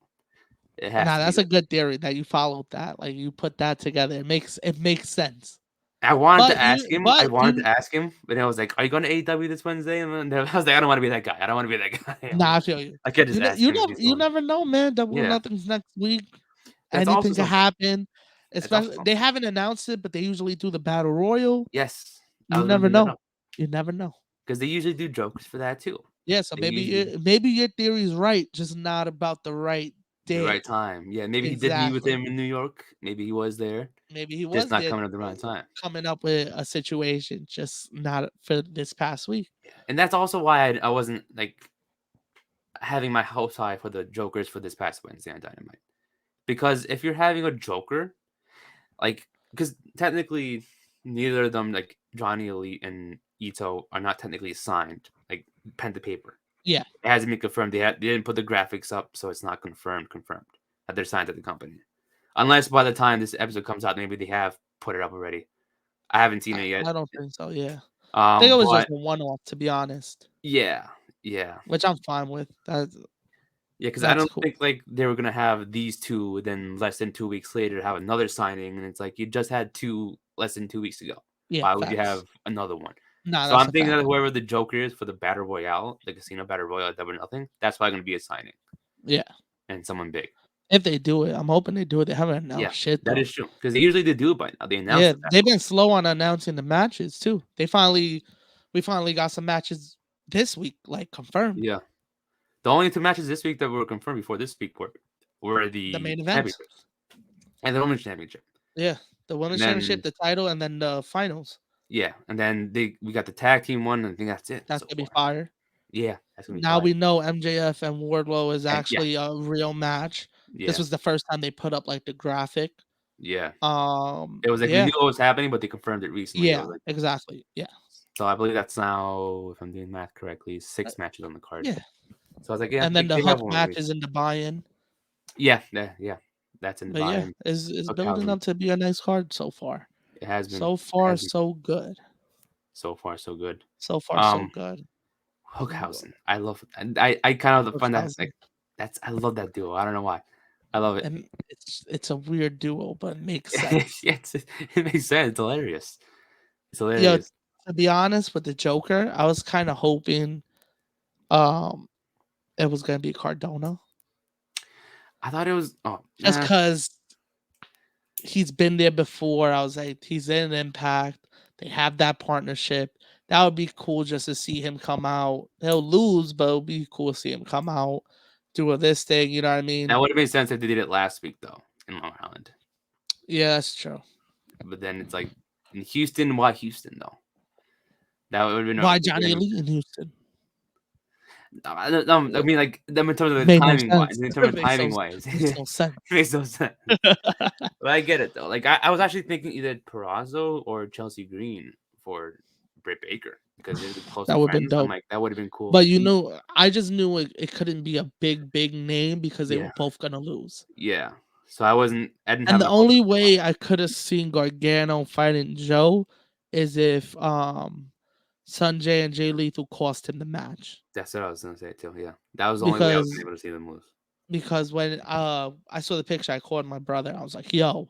It has Nah, to be that's a him. good theory that you followed that. Like you put that together. It makes sense. I wanted to But ask you him. but you But I was like, "Are you going to AEW this Wednesday?" And then I was like, "I don't want to be that guy. I don't want to be that guy." I'm nah, like, I feel you. I could just ask him if he's You going. never know, man. Double or Yeah, nothing's next week. that's also Anything can something. happen. That's also Especially they something. haven't announced it, but they usually do the battle royal. Yes, I You was going to never bring that know. up You never know. because they usually do jokes for that too. Yeah, so They usually maybe your theory is right, just not about the right the day. right time. Yeah, maybe he did meet with Exactly. him in New York. Maybe he was there, Maybe he just was not there coming at the right time. coming up with a situation, just not for this past week. Yeah, and that's also why I wasn't like having my hopes high for the Jokers for this past Wednesday on Dynamite. Because if you're having a Joker, like, because technically neither of them, like Johnny Elite and Ito, are not technically signed, like pen to paper. Yeah, It hasn't been confirmed. They didn't put the graphics up, so it's not confirmed that they're signed to the company. Unless by the time this episode comes out, maybe they have put it up already. I haven't seen it yet. I don't think so. Yeah, I think it was just But a one-off, to be honest, yeah, yeah. which I'm fine with. Yeah, because I That's don't cool. think like they were gonna have these two, then less than 2 weeks later have another signing, and it's like you just had two less than 2 weeks ago. Yeah, Why would you facts. have another one? Nah, So that's I'm a thinking fact. that whoever the Joker is for the Battle Royale, the Casino Battle Royale at Double or Nothing, that's probably gonna be a signing Yeah, and someone big. if they do it, I'm hoping they do it. They haven't Yeah, announced shit that though. is true because usually they do it by now. They announce Yeah, the they've Battle been slow on announcing the matches too. We finally got some matches this week, like confirmed. Royale. Yeah, the only two matches this week that were confirmed before this week were The the main events. championships and the women's championship. Yeah, the And women's championship, then the title, and then the finals. yeah, and then we got the tag team one, and I think that's it That's so gonna be far. fire. Yeah, that's gonna be Now fire. we know MJF and Wardlow is And yeah, actually a real match. This yeah, was the first time they put up like the graphic. yeah. It was like we Yeah, knew what was happening, but they confirmed it recently. It yeah, was like exactly. Yeah, so I believe that's now, if I'm doing math correctly, uh, 6 matches on the card. yeah. So I was like, yeah, And then the they have Hook one match release. is in the buy-in. Yeah, yeah, yeah. That's in the But yeah, buy-in. is Hook building House. up to be a nice card so far. It has been. So It far, has been so good. so far so good. So far, so Um, good. Hookhausen. I love. I kind of find that Brookhausen. like I love that duo. I don't know why. I love it. And it's a weird duo, but it makes sense. Yeah, it makes sense. It's hilarious. It's Yo, hilarious. to be honest, with the Joker, I was kind of hoping um it was gonna be Cardona, I thought it was. Oh, just nah. because he's been there before. I was like, he's in Impact. They have that partnership. That would be cool just to see him come out. He'll lose, but it'll be cool to see him come out, do this thing. You know what I That mean? would have made sense if they did it last week though in Long Island. Yeah, that's true. But then it's like in Houston. Why Houston though? That would have been a Why Johnny random. Elite in Houston? I mean, like them in terms of the Made no timing wise. sense. In terms of makes no timing wise, makes it no sense. makes no sense. But I get it though. Like I was actually thinking either Perazzo or Chelsea Green for Britt Baker because they're close That would have been friends. I'm dope. like that would have been cool. But I just knew it couldn't be a big name because they Yeah, were both gonna lose. yeah. So I didn't And have the the hopes. only way I could have seen Gargano fighting Joe is if Sanjay and Jay Lethal cost him the match. That's what I was gonna say too. Yeah, that was the only way I was Because able to see them lose. when I saw the picture, I called my brother and I was like, yo,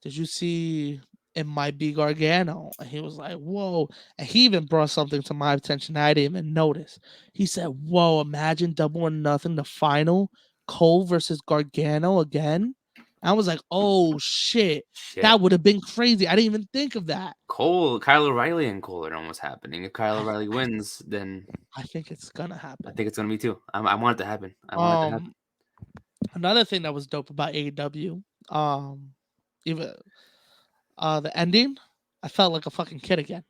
did you see it might be Gargano? And he was like, whoa. And he even brought something to my attention I didn't even notice. He said, whoa, imagine Double or Nothing, the final, Cole versus Gargano again. I was like, oh shit. Shit, That would have been crazy. I didn't even think of that. Kyle O'Reilly and Cole are almost happening. If Kyle I, O'Reilly I, wins, then I think it's gonna I happen. think it's gonna be too. I want it to happen. I want it to happen. Another thing that was dope about AEW, even the ending, I felt like a fucking kid again.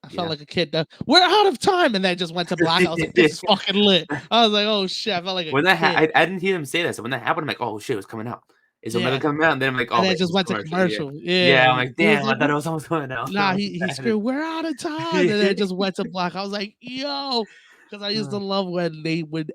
I felt Yeah. like a kid. We're out of time, and then just went to black. I was like, "This is fucking lit." I was like, "Oh shit!" I felt like a When that kid. I didn't hear them say that. So when that happened, I'm like, oh shit, it was coming out. Is Omega Yeah, coming out? And then I'm like, and oh then wait, just it's went to commercial. Yeah. commercial. Yeah, Yeah, I'm like, he was damn, I like, thought it was almost coming out. "Nah." He screamed, "We're out of time," and then just went to black. I was like, "Yo," because I used to love when they would.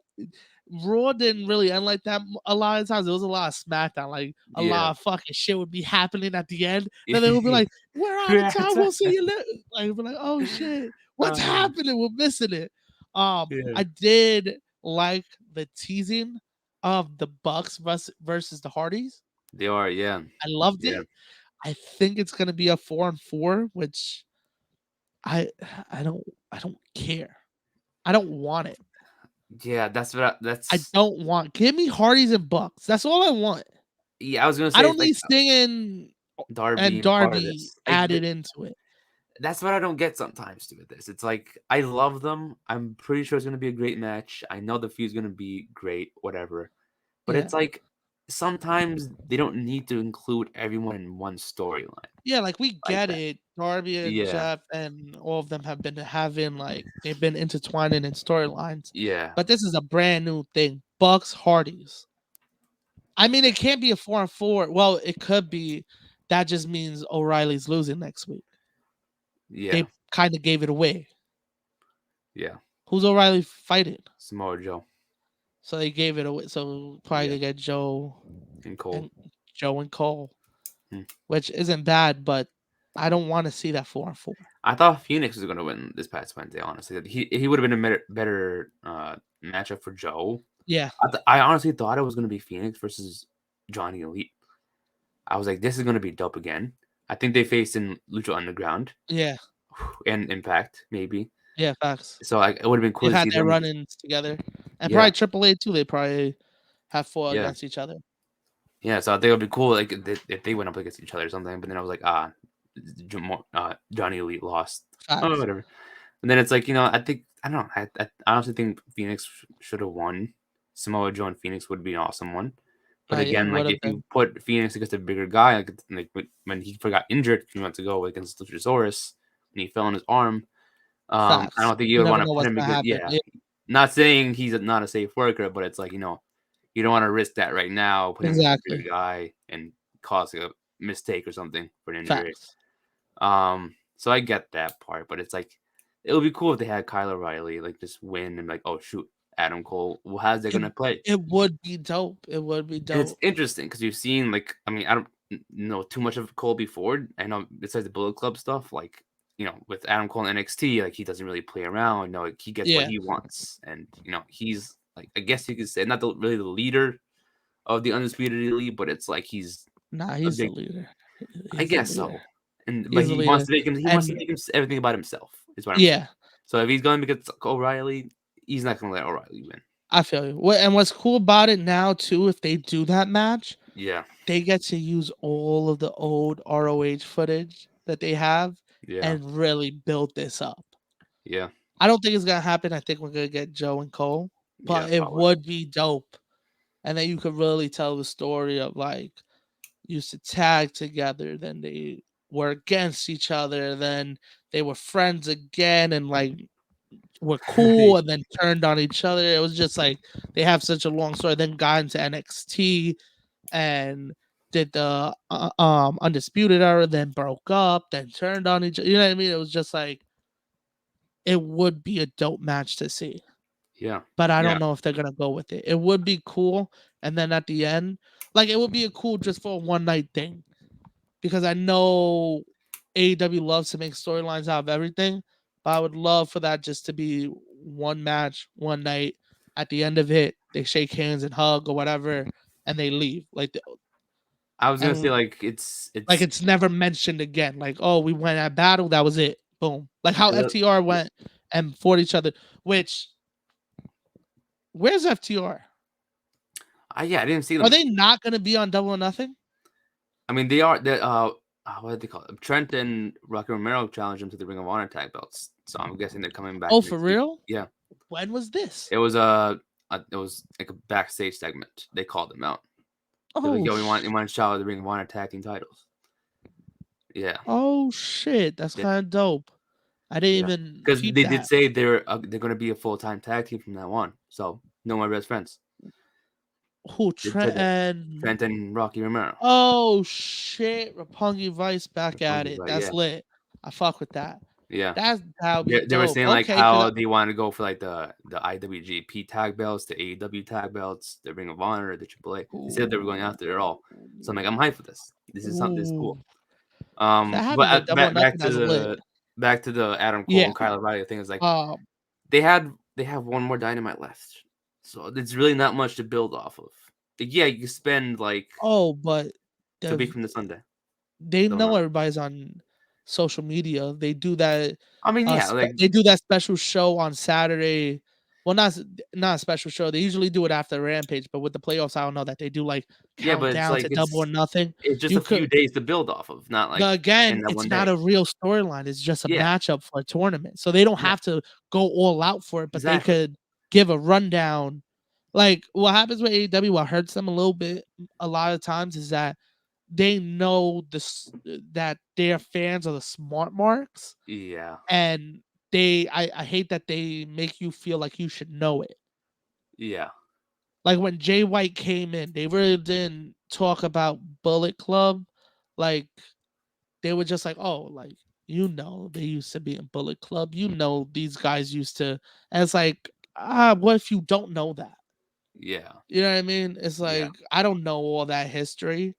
Raw didn't really end like that a lot of times. There was a lot of SmackDown, like a Yeah. lot of fucking shit would be happening at the end. Then they would be like, "We're out of time. We'll see you later." Like, be like, "Oh shit, what's happening? We're missing it." Yeah. I did like the teasing of the Bucks versus the Hardys. They are, yeah. I loved Yeah. it. I think it's gonna be a 4-4, which I I don't I don't care. I don't want it. Yeah, I that's don't want. Give me Hardys and Bucks. That's all I want. yeah, I was gonna I say don't it's like need Sting Darby and and part of Darby this. Like added into it. that's what I don't get sometimes with this. It's like I love them. I'm pretty sure it's gonna be a great match. I know the feud's gonna be great, whatever. But Yeah. it's like sometimes they don't need to include everyone in one storyline Yeah, like we like get that. it. Darby and Yeah, Jeff and all of them have been having like they've been intertwining in storylines. yeah, But this is a brand new thing. Bucks Hardys. I mean, it can't be a 4-4. Well, it could be. That just means O'Reilly's losing next week. yeah, They kind of gave it away. yeah. Who's O'Reilly fighting? Samoa Joe So they gave it away. So probably yeah, gonna get and Cole. and Joe and Cole, Hmm. which isn't bad, but I don't want to see that 4-4. I thought Phoenix was gonna win this past Wednesday. Honestly, he would have been a better matchup for Joe. Yeah, I honestly thought it was gonna be Phoenix versus Johnny Elite. I was like, this is gonna be dope again. I think they faced in Lucha Underground yeah, and Impact maybe. yeah. Facts. So like, it would have been cool They've to had see their them. run-ins together, and Yeah, probably AAA too. They probably have fought yeah, against each other. yeah. So I think it would be cool like if they went up against each other or something. But then I was like, Johnny Elite lost. Oh, Facts. whatever. And then it's like I don't know. I honestly think Phoenix should have won. Samoa Joe and Phoenix would be an awesome one. But Yeah, again, would like have if you been put Phoenix against a bigger guy, like when he got injured a few months ago against Luchasaurus and he fell on his arm, I facts. don't think you You would never want know to put what's him gonna because happen. yeah, Yeah, not saying he's not a safe worker, but it's like you don't want to risk that right now, put him against a bigger exactly. guy and cause a mistake or something for an injury. Facts. So I get that part, but it's like it would be cool if they had Kyle O'Reilly like just win and like, oh shoot, Adam Cole. Well, how's they It gonna play? it would be dope. It would be And it's dope. interesting because you've seen like I mean I don't know too much of Cole before. I know besides the Bullet Club stuff, like with Adam Cole in NXT, like he doesn't really play around. No, like, he gets what Yeah. he wants, and he's like, I guess you could say, not really the leader of the Undisputed Elite, but it's like he's Nah, a he's the big. leader. I He's the guess leader. so, but He's the leader. he wants to And make everything about himself. Is what I'm saying. yeah, So if he's going against O'Reilly, he's not going to let O'Reilly win. I feel you. And what's cool about it now too, if they do that match, Yeah, they get to use all of the old ROH footage that they have yeah, and really build this up. yeah, I don't think it's gonna happen. I think we're gonna get Joe and Cole, yeah, but it probably. would be dope. And then you could really tell the story of like used to tag together, then they were against each other, then they were friends again and like were cool and then turned on each other. It was just like they have such a long story. Then got into NXT and did the undisputed era, then broke up, then turned on each other. You know what I mean? It was just like it would be a dope match to see. Yeah, But I yeah. don't know if they're gonna go with it. It would be cool, and then at the end, like it would be a cool just for a one night thing. Because I know AEW loves to make storylines out of everything, but I would love for that just to be one match, one night. At the end of it, they shake hands and hug or whatever, and they leave. I was gonna say And like like it's it's never mentioned again. Like, oh, we went at battle, that was it. Boom. Like how uh, FTR went and fought each other. Which where's FTR? yeah, I didn't see Are them. they not gonna be on Double or Nothing? I mean, they are the what did they call it? Trent and Rocky Romero challenged him to the Ring of Honor tag belts, so I'm guessing they're coming back Oh, for next week. real? Yeah, When was this? it was it was like a backstage segment. They called them out. They're like, Oh yo, we want to challenge the Ring of Honor tag team titles. Yeah, Oh shit, that's yeah, kind of dope. I didn't yeah. even Because peep they did that. say they're gonna be a full-time tag team from now on. So no more best friends. Who They said Trent that. and Trent and Rocky Romero. oh shit, Rapungi Vice back at Roppongi, it. right? That's Yeah, lit. I fuck with that. yeah. That'll be They were dope. saying like Okay, cause how they wanted to go for like the IWGP tag belts, the AEW tag belts, the Ring of Honor, the AAA. They said they were going after it all. So I'm like, I'm hyped for this. This is something. This is ooh, cool. that But happens at Double or back Nothing. to That's lit. the Adam Cole Yeah. and Kyle O'Reilly thing is like Um. they have one more Dynamite left, so it's really not much to build off of. Like, yeah, you spend like Oh, but it's a week the from the Sunday. they Don't know know. everybody's on social media. They do that. I mean, yeah, like They do that special show on Saturday. Well, not a special show. They usually do it after Rampage, but with the playoffs, I don't know that they do like yeah, but it's countdown like to Double or Nothing. it's just You a few could, days to build off of, not like but again, in that it's one not day. a real storyline. It's just a Yeah, matchup for a tournament, so they don't yeah, have to go all out for it. But they exactly. could give a rundown. Like what happens with AEW, what hurts them a little bit, a lot of times, is that they know this that their fans are the smart marks Yeah, and I hate that they make you feel like you should know it. yeah, Like when Jay White came in, they really didn't talk about Bullet Club. Like they were just like, oh, like they used to be in Bullet Club. These guys used to. And it's like, what if you don't know that? yeah, You know what I mean? It's yeah, like I don't know all that history.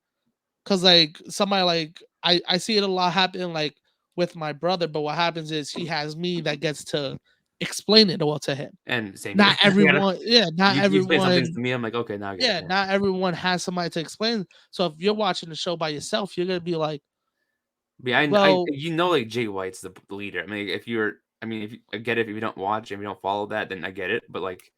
Cause like somebody like I see it a lot happening like with my brother, but what happens is he has me that gets to explain it all to him. and same Not here. Yeah, everyone, yeah, not you explain some things everyone, to me, I'm like, okay, now I get it. yeah, Yeah, not everyone has somebody to explain. So if you're watching the show by yourself, you're gonna be like, but well, like Jay White's the leader. I mean, I mean, if I get it, if you don't watch, if you don't follow that, then I get it. But like,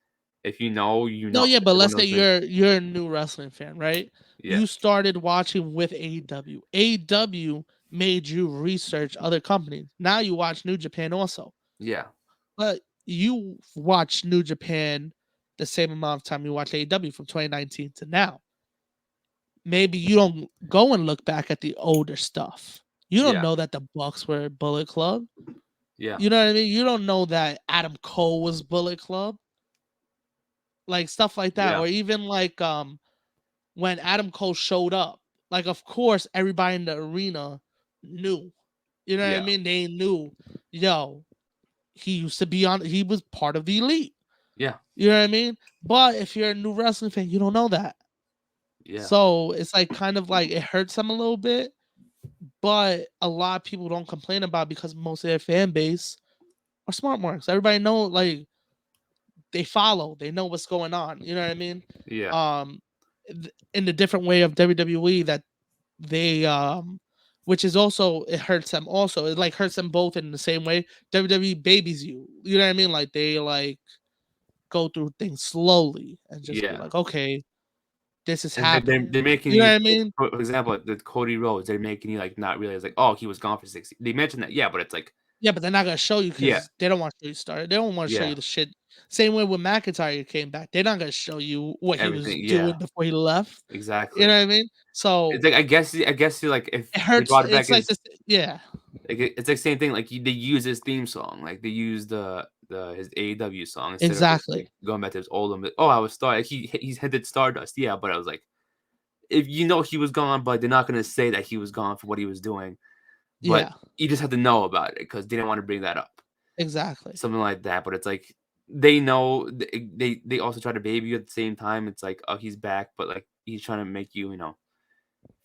if you know, you no, know. yeah, but It's one let's of say those things. you're a new wrestling fan, right? Yeah, You started watching with AEW. AEW made you research other companies. Now you watch New Japan also. yeah, But you watch New Japan the same amount of time you watch AEW from 2019 to now. Maybe you don't go and look back at the older stuff. You don't yeah, know that the Bucks were Bullet Club. yeah, You know what I mean? You don't know that Adam Cole was Bullet Club. Like stuff like that. yeah, Or even like when Adam Cole showed up. Like of course everybody in the arena knew. You know what I yeah, mean? They knew, yo, he was part of the elite. yeah, You know what I mean? But if you're a new wrestling fan, you don't know that. yeah, So it's like kind of like it hurts them a little bit. but a lot of people don't complain about it because most of their fan base are smart marks. Everybody know, like, they follow, they know what's going on. You know what I mean? Yeah. Um, in the different way of WWE that they which is also, it hurts them also. It like hurts them both in the same way. WWE babies you. You know what I mean? Like they like go through things slowly and just be Yeah. like, okay, this is And happening. they're making You know you, what I mean? for example, like, with Cody Rhodes, they're making you like not realize like, oh, he was gone for 60. They mentioned that, yeah, but it's like, Yeah, but they're not gonna show you yeah, because they don't want to show you started. They don't want to show yeah, you the shit. Same way when McIntyre came back, they're not gonna show you what he was everything, yeah, doing before he left. You exactly. know what I mean? It's So like I guess you like if it they hurts. brought back It's like his this. Yeah, like it's like same thing. Like they use his theme song, like they use the his AEW song instead of just like exactly. going back to his old one. But, oh, I was Star. Like, he's hinted Stardust, yeah, but I was like, if you know he was gone, but they're not gonna say that he was gone for what he was doing. But Yeah, you just have to know about it because they didn't want to bring that up. exactly. Something like that, but it's like they know they also try to baby you at the same time. It's like, oh, he's back, but like he's trying to make you,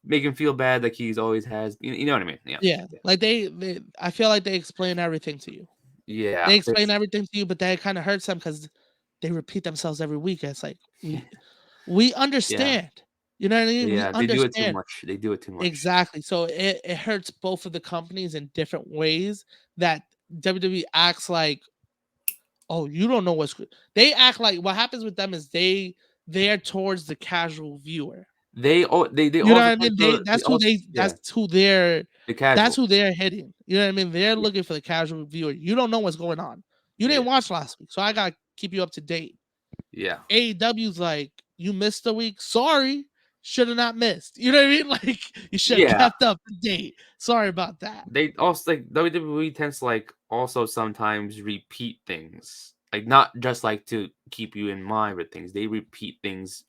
make him feel bad like he's always has. You know what I mean? Yeah. Yeah, Yeah. like they I feel like they explain everything to you. Yeah. They explain everything to you, but that kind of hurts them because they repeat themselves every week. It's like we Yeah. understand. You know what I mean? We Yeah. They do it too understand. much. They do it too much. Exactly. So it hurts both of the companies in different ways that WWE acts like, oh, you don't know what's good. They act like what happens with them is they're towards the casual viewer. They You know what also I tend mean? to they also yeah, That's the who casuals. they're hitting. You know what I mean? They're Yeah. looking for the casual viewer. You don't know what's going on. You Yeah. didn't watch last week, so I gotta keep you up to date. Yeah. AEW's like, you missed a week. Sorry, should have not missed. You know what I mean? Like you should have Yeah. kept up to date. Sorry about that. They also like WWE tends to like also sometimes repeat things. Like not just like to keep you in mind with things. They repeat things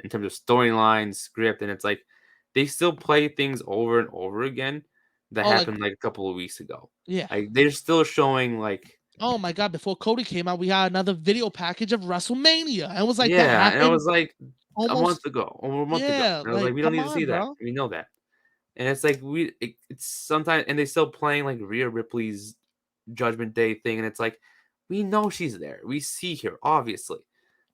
in terms of storyline, script, and it's like they still play things over and over again that Oh, like happened like a couple of weeks ago. yeah. Like they're still showing like Oh my god! Before Cody came out, we had another video package of WrestleMania. And it was like that yeah, and I happened was like a month almost. ago, over a month ago. Yeah, And I was like, like we don't come need to see on, that. bro. We know that. And it's like it's sometimes and they still playing like Rhea Ripley's Judgment Day thing, and it's like we know she's there. We see her, obviously.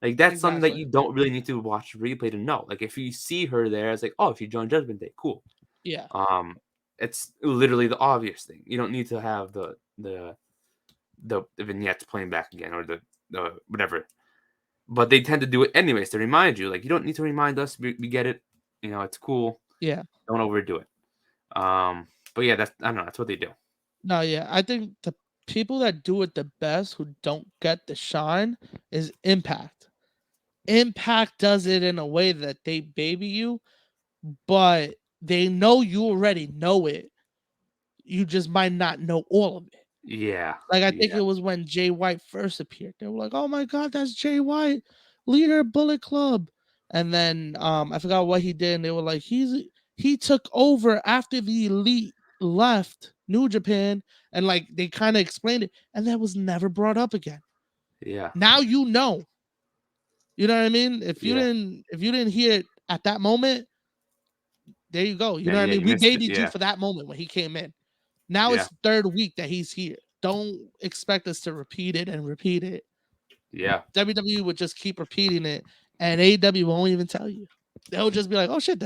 Like that's something that Exactly. you don't really need to watch replay to know. Like if you see her there, it's like, oh, she joined Judgment Day, cool. Yeah. Um, it's literally the obvious thing. You don't need to have the vignettes playing back again or the whatever. But they tend to do it anyways to remind you. Like you don't need to remind us. We get it. It's cool. Yeah. Don't overdo it. But yeah, I don't know. That's what they do. No, yeah. I think the people that do it the best who don't get the shine is Impact. Impact does it in a way that they baby you, but they know you already know it. You just might not know all of it. Yeah, Like I think yeah, it was when Jay White first appeared. They were like, "Oh my god, that's Jay White, leader of Bullet Club." And then I forgot what he did. And they were like, he took over after the Elite left New Japan, and like they kind of explained it, and that was never brought up again. yeah, Now you know. You know what I mean? yeah. If you didn't hear it at that moment, there you go. You know Then what I yeah, mean? you We missed it. babied you Yeah, for that moment when he came in. Now yeah, it's third week that he's here. Don't expect us to repeat it and repeat it. yeah, WWE would just keep repeating it, and AEW won't even tell you. They'll just be like, "Oh shit,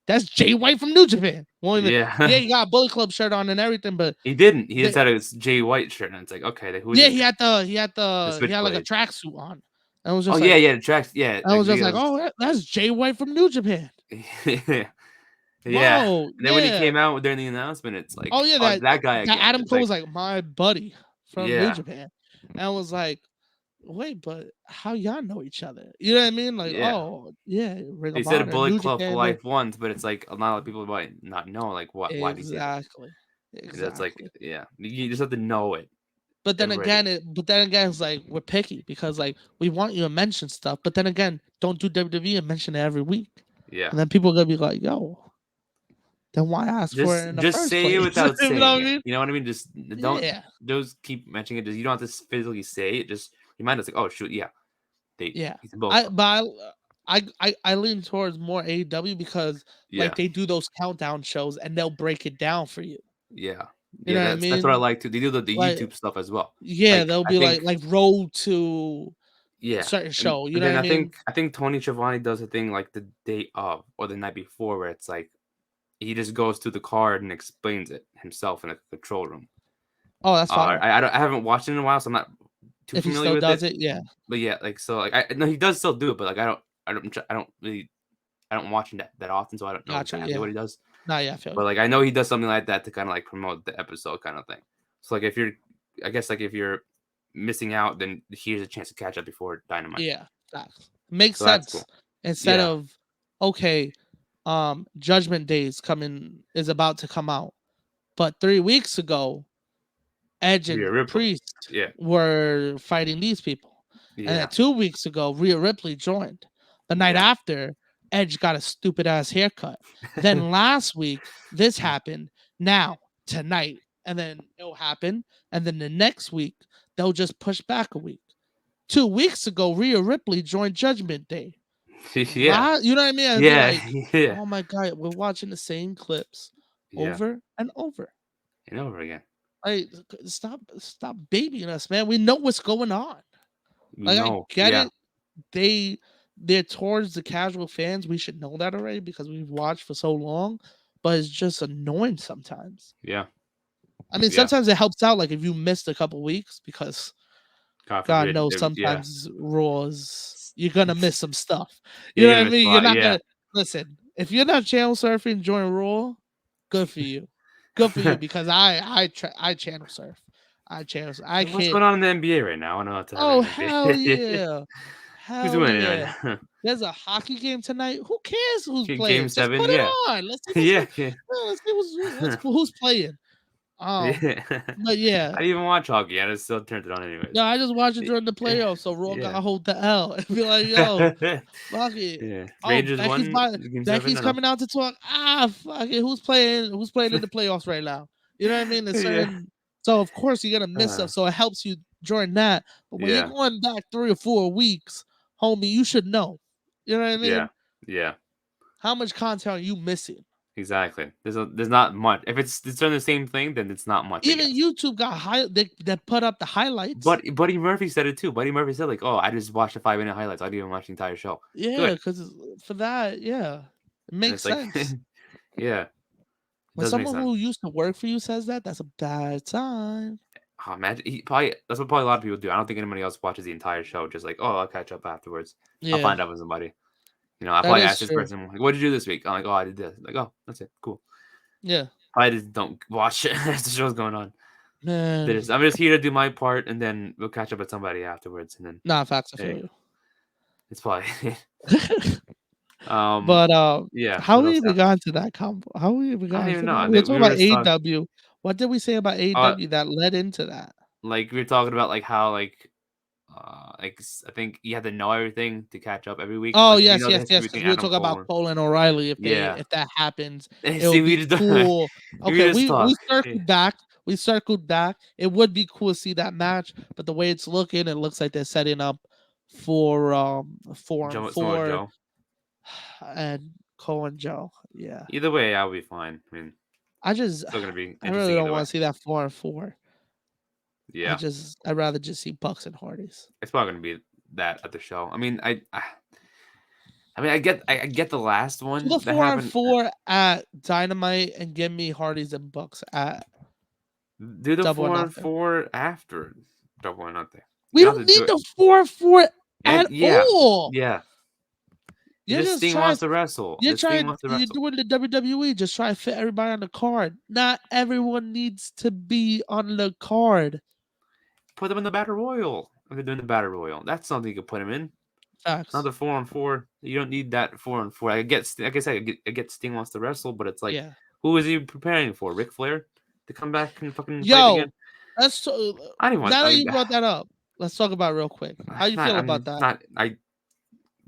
that's Jay White from New Japan." Won't even. Yeah, yeah. he got a Bullet Club shirt on and everything, but He didn't. He just the, had a Jay White shirt, and it's like, okay, then who is yeah, this guy? The he had like a Switchblade. tracksuit on. And I was Oh just yeah, like, yeah. The tracks. Yeah, I like was just he like, was. "Oh, that's Jay White from New Japan." Yeah. Whoa, And then when he yeah. came out during the announcement, it's Oh like, yeah, oh, that guy that again. Adam It's Cole like, was like my buddy from New yeah, Japan, and I was like, wait, but how y'all know each other? You know what I mean? Like, yeah. oh yeah, Ring They of said Honor, Bullet New Club for Japan, but life once, but it's like a lot of people might not know, like, why do you say that? exactly, And that's like, exactly. yeah, you just have to know it already. But then again, it's like we're picky because like we want you to mention stuff, but then again, don't do WWE and mention it every week, Yeah. and then people are gonna be like, yo, then why ask for it in the Just first say it place? without You know saying what I it. mean? You know what I mean? Just don't Yeah, just keep mentioning it. Just you don't have to physically say it. Just remind us like, oh shoot, yeah, yeah. he's in Bullet I Club. but I, I lean towards more AEW because like Yeah, they do those countdown shows and they'll break it down for you. yeah, You yeah. know what I That's what I mean? like too. They do the Like YouTube stuff as well. yeah, Like they'll I be think, like road to a yeah, certain show. You and know what then I mean? I think Tony Schiavone does a thing like the day of or the night before where it's like he just goes to the card and explains it himself in a control room. Oh, that's fire. I haven't watched it in a while, so I'm not too If he familiar still with does it. it, yeah, But yeah, like so, like I no, he does still do it, but like I don't watch him that often, so I don't know gotcha. exactly Yeah, what he does. nah, yeah, I feel you. But like I know he does something like that to kind of like promote the episode kind of thing. So like if you're, I guess like if you're missing out, then here's a chance to catch up before Dynamite. Yeah, facts. Makes So that's sense. cool. Instead Yeah, of okay, Judgment Day is about to come out, but 3 weeks ago Edge Rhea and Ripley. Priest Yeah, were fighting these people. And then yeah, 2 weeks ago, Rhea Ripley joined. The night yeah, after, Edge got a stupid ass haircut. Then last week, this happened. Now, tonight, and then it'll happen. And then the next week, they'll just push back a week. 2 weeks ago, Rhea Ripley joined Judgment Day. yeah, You know what I mean? I'd be yeah, like, yeah, oh my God, we're watching the same clips yeah, over and over. and over again. Like, stop babying us, man. We know what's going on. We Like, I know. get Yeah, it. They they're towards the casual fans. We should know that already because we've watched for so long. But it's just annoying sometimes. yeah, I mean, yeah. sometimes it helps out, like if you missed a couple weeks, because God God forbid. knows Yeah, sometimes Raws you're gonna miss some stuff. You you're know gonna what I miss a mean? You're lot. not Yeah. gonna listen. If you're not channel surfing during Raw, good for you. Good for you because I channel surf. I What's can't. going on in the NBA right now? I don't know what's Oh happening in hell the NBA. yeah. Who's Hell winning yeah. right now? There's a hockey game tonight. Who cares who's Game playing? Just seven. put it Yeah, on. Let's see yeah, yeah. who's playing. Yeah. But yeah. I didn't even watch hockey. I just still turned it on anyways. No, I just watched it during the playoffs, so Raw Yeah. gotta hold the L and be like, yo, fuck it. Yeah. Oh, Rangers won game seven. Becky's I don't coming out to talk. Fuck it. Who's playing in the playoffs right now? You know what I mean? It's know. Yeah. certain so of course you're gonna miss Uh, stuff. So it helps you during that. But when you're yeah. going back 3 or 4 weeks, homie, you should know. You know what I Yeah. mean? Yeah. How much content are you missing? Exactly. There's not much. If it's doing the same thing, then it's not much, I Even guess. YouTube got they put up the highlights. But Buddy Murphy said it too. Buddy Murphy said like, "Oh, I just watched the 5 minute highlights. I didn't even watch the entire show." Yeah, Good. because for that, yeah, it And makes it's like, sense. yeah, it When does make someone sense. who used to work for you says that, that's a bad sign. Oh, imagine he probably that's what probably a lot of people do. I don't think anybody else watches the entire show. Just like, oh, I'll catch up afterwards. I'll Yeah, find out with somebody. I that probably is ask this true. person, like, what did you do this week? I'm like, oh, I did this. Like, oh, that's it. Cool. Yeah, I just don't watch it as the show's going on. man. I'm just here to do my part, and then we'll catch up with somebody afterwards. And then, Nah, facts. I feel hey, you. it's probably um, But yeah. how What we else even happened? got into that combo? How we even I got don't even into that? know. We were talking We were about just talking. AEW. What did we say about Uh, AEW that led into that? like we were talking about like how I think you have to know everything to catch up every week. Oh Like if you yes, know the yes, history yes. Because between we were Adam talking Cole about and Cole and O'Reilly. yeah. If that happens, it See, would we be just cool. we Okay, just we talk. circled back. We circled back. It would be cool to see that match, but the way it's looking, it looks like they're setting up for Forum Samoa 4 Joe. and Cole and Joe. Yeah, Either way, I'll be fine. I mean, I just still gonna be I really interesting don't either way. want to see that 4-4. Yeah, I'd rather just see Bucks and Hardys. it's probably gonna be that at the show. I mean, I mean, I get the last Do one the that four on happened. four at Dynamite and give me Hardys and Bucks at Do the Double or 4 and Nothing. 4 after Double or Nothing. We You don't don't have to do need it. the 4-4 And at all. yeah. You're This just Sting trying. wants to wrestle. You're This Sting trying. wants to You're wrestle. doing the WWE. Just try to fit everybody on the card. Not everyone needs to be on the card. Put them in the Battle Royal. If they're doing the Battle Royal, that's something you could put him in. Not Facts. the 4 on 4. You don't need that 4 on 4. I get, like I said, I get Sting wants to wrestle, but it's like, Yeah. who is he preparing for? Ric Flair to come back and fucking fight Yo, again? let's. I don't even want. Now that you brought that up, let's talk about it real quick. How you Not. feel I about mean, that? not. I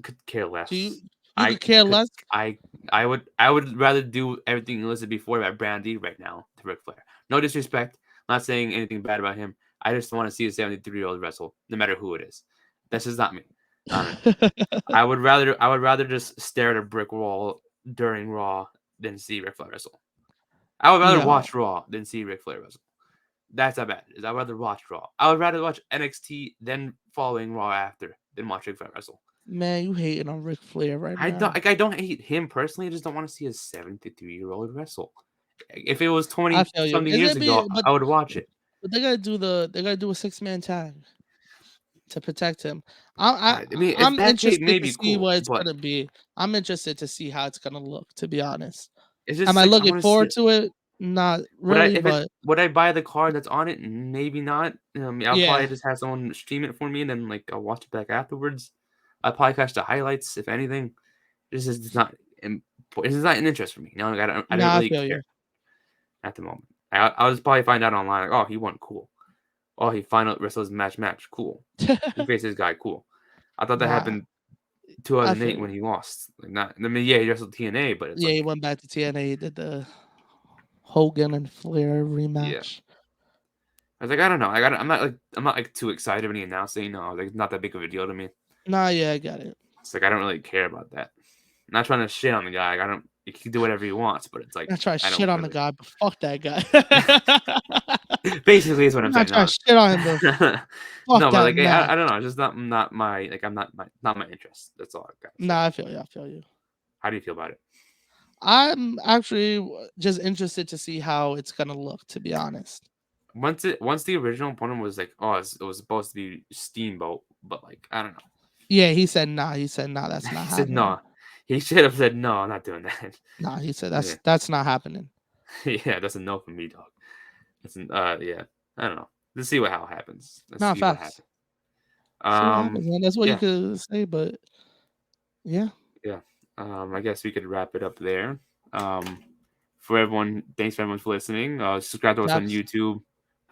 could care Do less. you I could care could. less? I would rather do everything you listed before about Brandy right now to Ric Flair. No disrespect. I'm not saying anything bad about him. I just want to see a 73-year-old wrestle, no matter who it is. That's just not me. I don't know. I would rather just stare at a brick wall during Raw than see Ric Flair wrestle. I would rather Yeah, watch Raw than see Ric Flair wrestle. That's how bad it is. I'd rather watch Raw. I would rather watch NXT then following Raw after than watch Ric Flair wrestle. man, you hating on Ric Flair right I now. don't hate him personally. I just don't want to see a 73-year-old wrestle. If it was I 20 feel you. something Is years it be ago, I would watch it. but they gotta do a 6-man tag to protect him. I mean, if I'm that case interested may to be see cool, what it's but gonna be. I'm interested to see how it's gonna look, to be honest. it's Am just I like I looking want to see forward it. to it? Not really, but Would I buy the card that's on it? Maybe not. I'll yeah. probably just have someone stream it for me, and then like I'll watch it back afterwards. I'll probably catch the highlights, if anything. This is not. This is not an interest for me. No, I don't Nah, I really feel you. care at the moment. I'll just probably find out online. Like, oh, he won. Cool. Oh, he finally wrestles match. Cool. He faced this guy. Cool. I thought that Nah, happened I feel 2008 you. when he lost. Like not. I mean, yeah, he wrestled TNA, but it's Yeah, he like, went back to TNA, did the Hogan and Flair yeah. rematch. I was like, I don't know. I'm not like too excited when he announced it. You know, like it's not that big of a deal to me. Nah, yeah, I got it. It's like I don't really care about that. I'm not trying to shit on the guy. Like, I don't. He can do whatever he wants, but it's like Not trying to I don't shit on the really. guy, but fuck that guy. Basically, is what I'm Not saying. trying No, to shit on him, but fuck no, but that like match. I don't know. It's just not my like I'm not my interest. That's all I got. Nah, I feel you. I feel you. How do you feel about it? I'm actually just interested to see how it's gonna look, to be honest. Once the original opponent was like, oh, it was supposed to be Steamboat, but like I don't know. Yeah, he said nah. He said nah. That's not He said happening. no. He should have said no. I'm not doing that. Nah, he said Yeah, that's not happening. yeah, that's a no from me, dog. Yeah. I don't know. Let's see how it happens. Let's Nah, see what facts. happens. See what happens, man. That's what you Yeah, could say, but yeah. yeah. I guess we could wrap it up there. For everyone, thanks for everyone for listening. Subscribe to us on Caps. YouTube.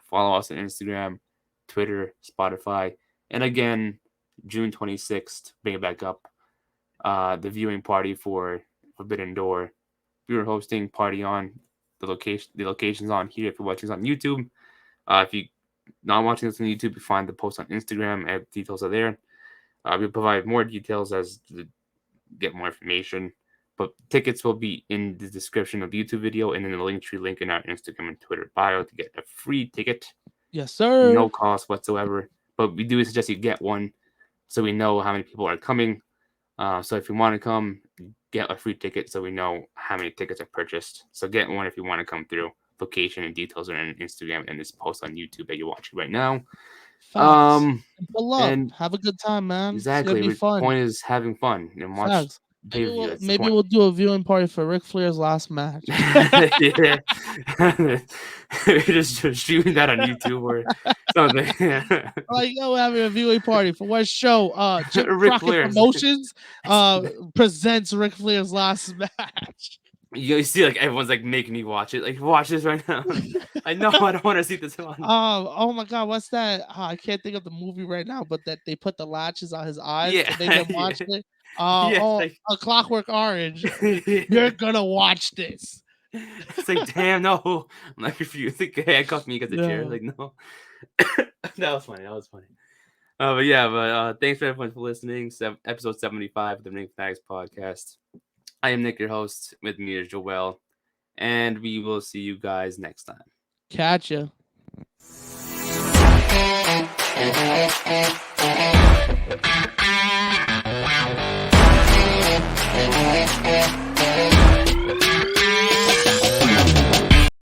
Follow us on Instagram, Twitter, Spotify, and again, June 26th. Bring it back up. The viewing party for Forbidden Door. We were hosting party on the location. The location's on here. If you're watching us on YouTube, if you not watching us on YouTube, you find the post on Instagram. And details are there. We'll provide more details as to get more information. But tickets will be in the description of the YouTube video and in the Linktree link in our Instagram and Twitter bio to get a free ticket. Yes, sir. No cost whatsoever. But we do suggest you get one so we know how many people are coming. So if you want to come, get a free ticket so we know how many tickets are purchased. So get one if you want to come through. Location and details are in Instagram and this post on YouTube that you're watching right now. Facts. And pull up. And Have a good time, man. It's gonna exactly, be the fun. point is having fun and watch Facts. pay-per-view. That's the Maybe point. we'll do a viewing party for Ric Flair's last match. Yeah, we're just streaming that on YouTube or something. Like, yo, we're having a viewing party for what show? Jim Ric Crockett Flair's. Promotions presents Ric Flair's last match. You see, like everyone's like making me watch it. Like, watch this right now. I know I don't want to see this one. Oh my God, what's that? I can't think of the movie right now, but that they put the latches on his eyes Yeah, to make him watch yeah. it. Yeah, like, A Clockwork Orange. yeah. You're gonna watch this. It's like, damn, no. I'm like, if you think handcuff me because the chair, No. like, no. That was funny. But thanks for everyone for listening. Episode 75 of the Ring Fanatics Podcast. I am Nick, your host. With me is Joel, and we will see you guys next time. Catch ya.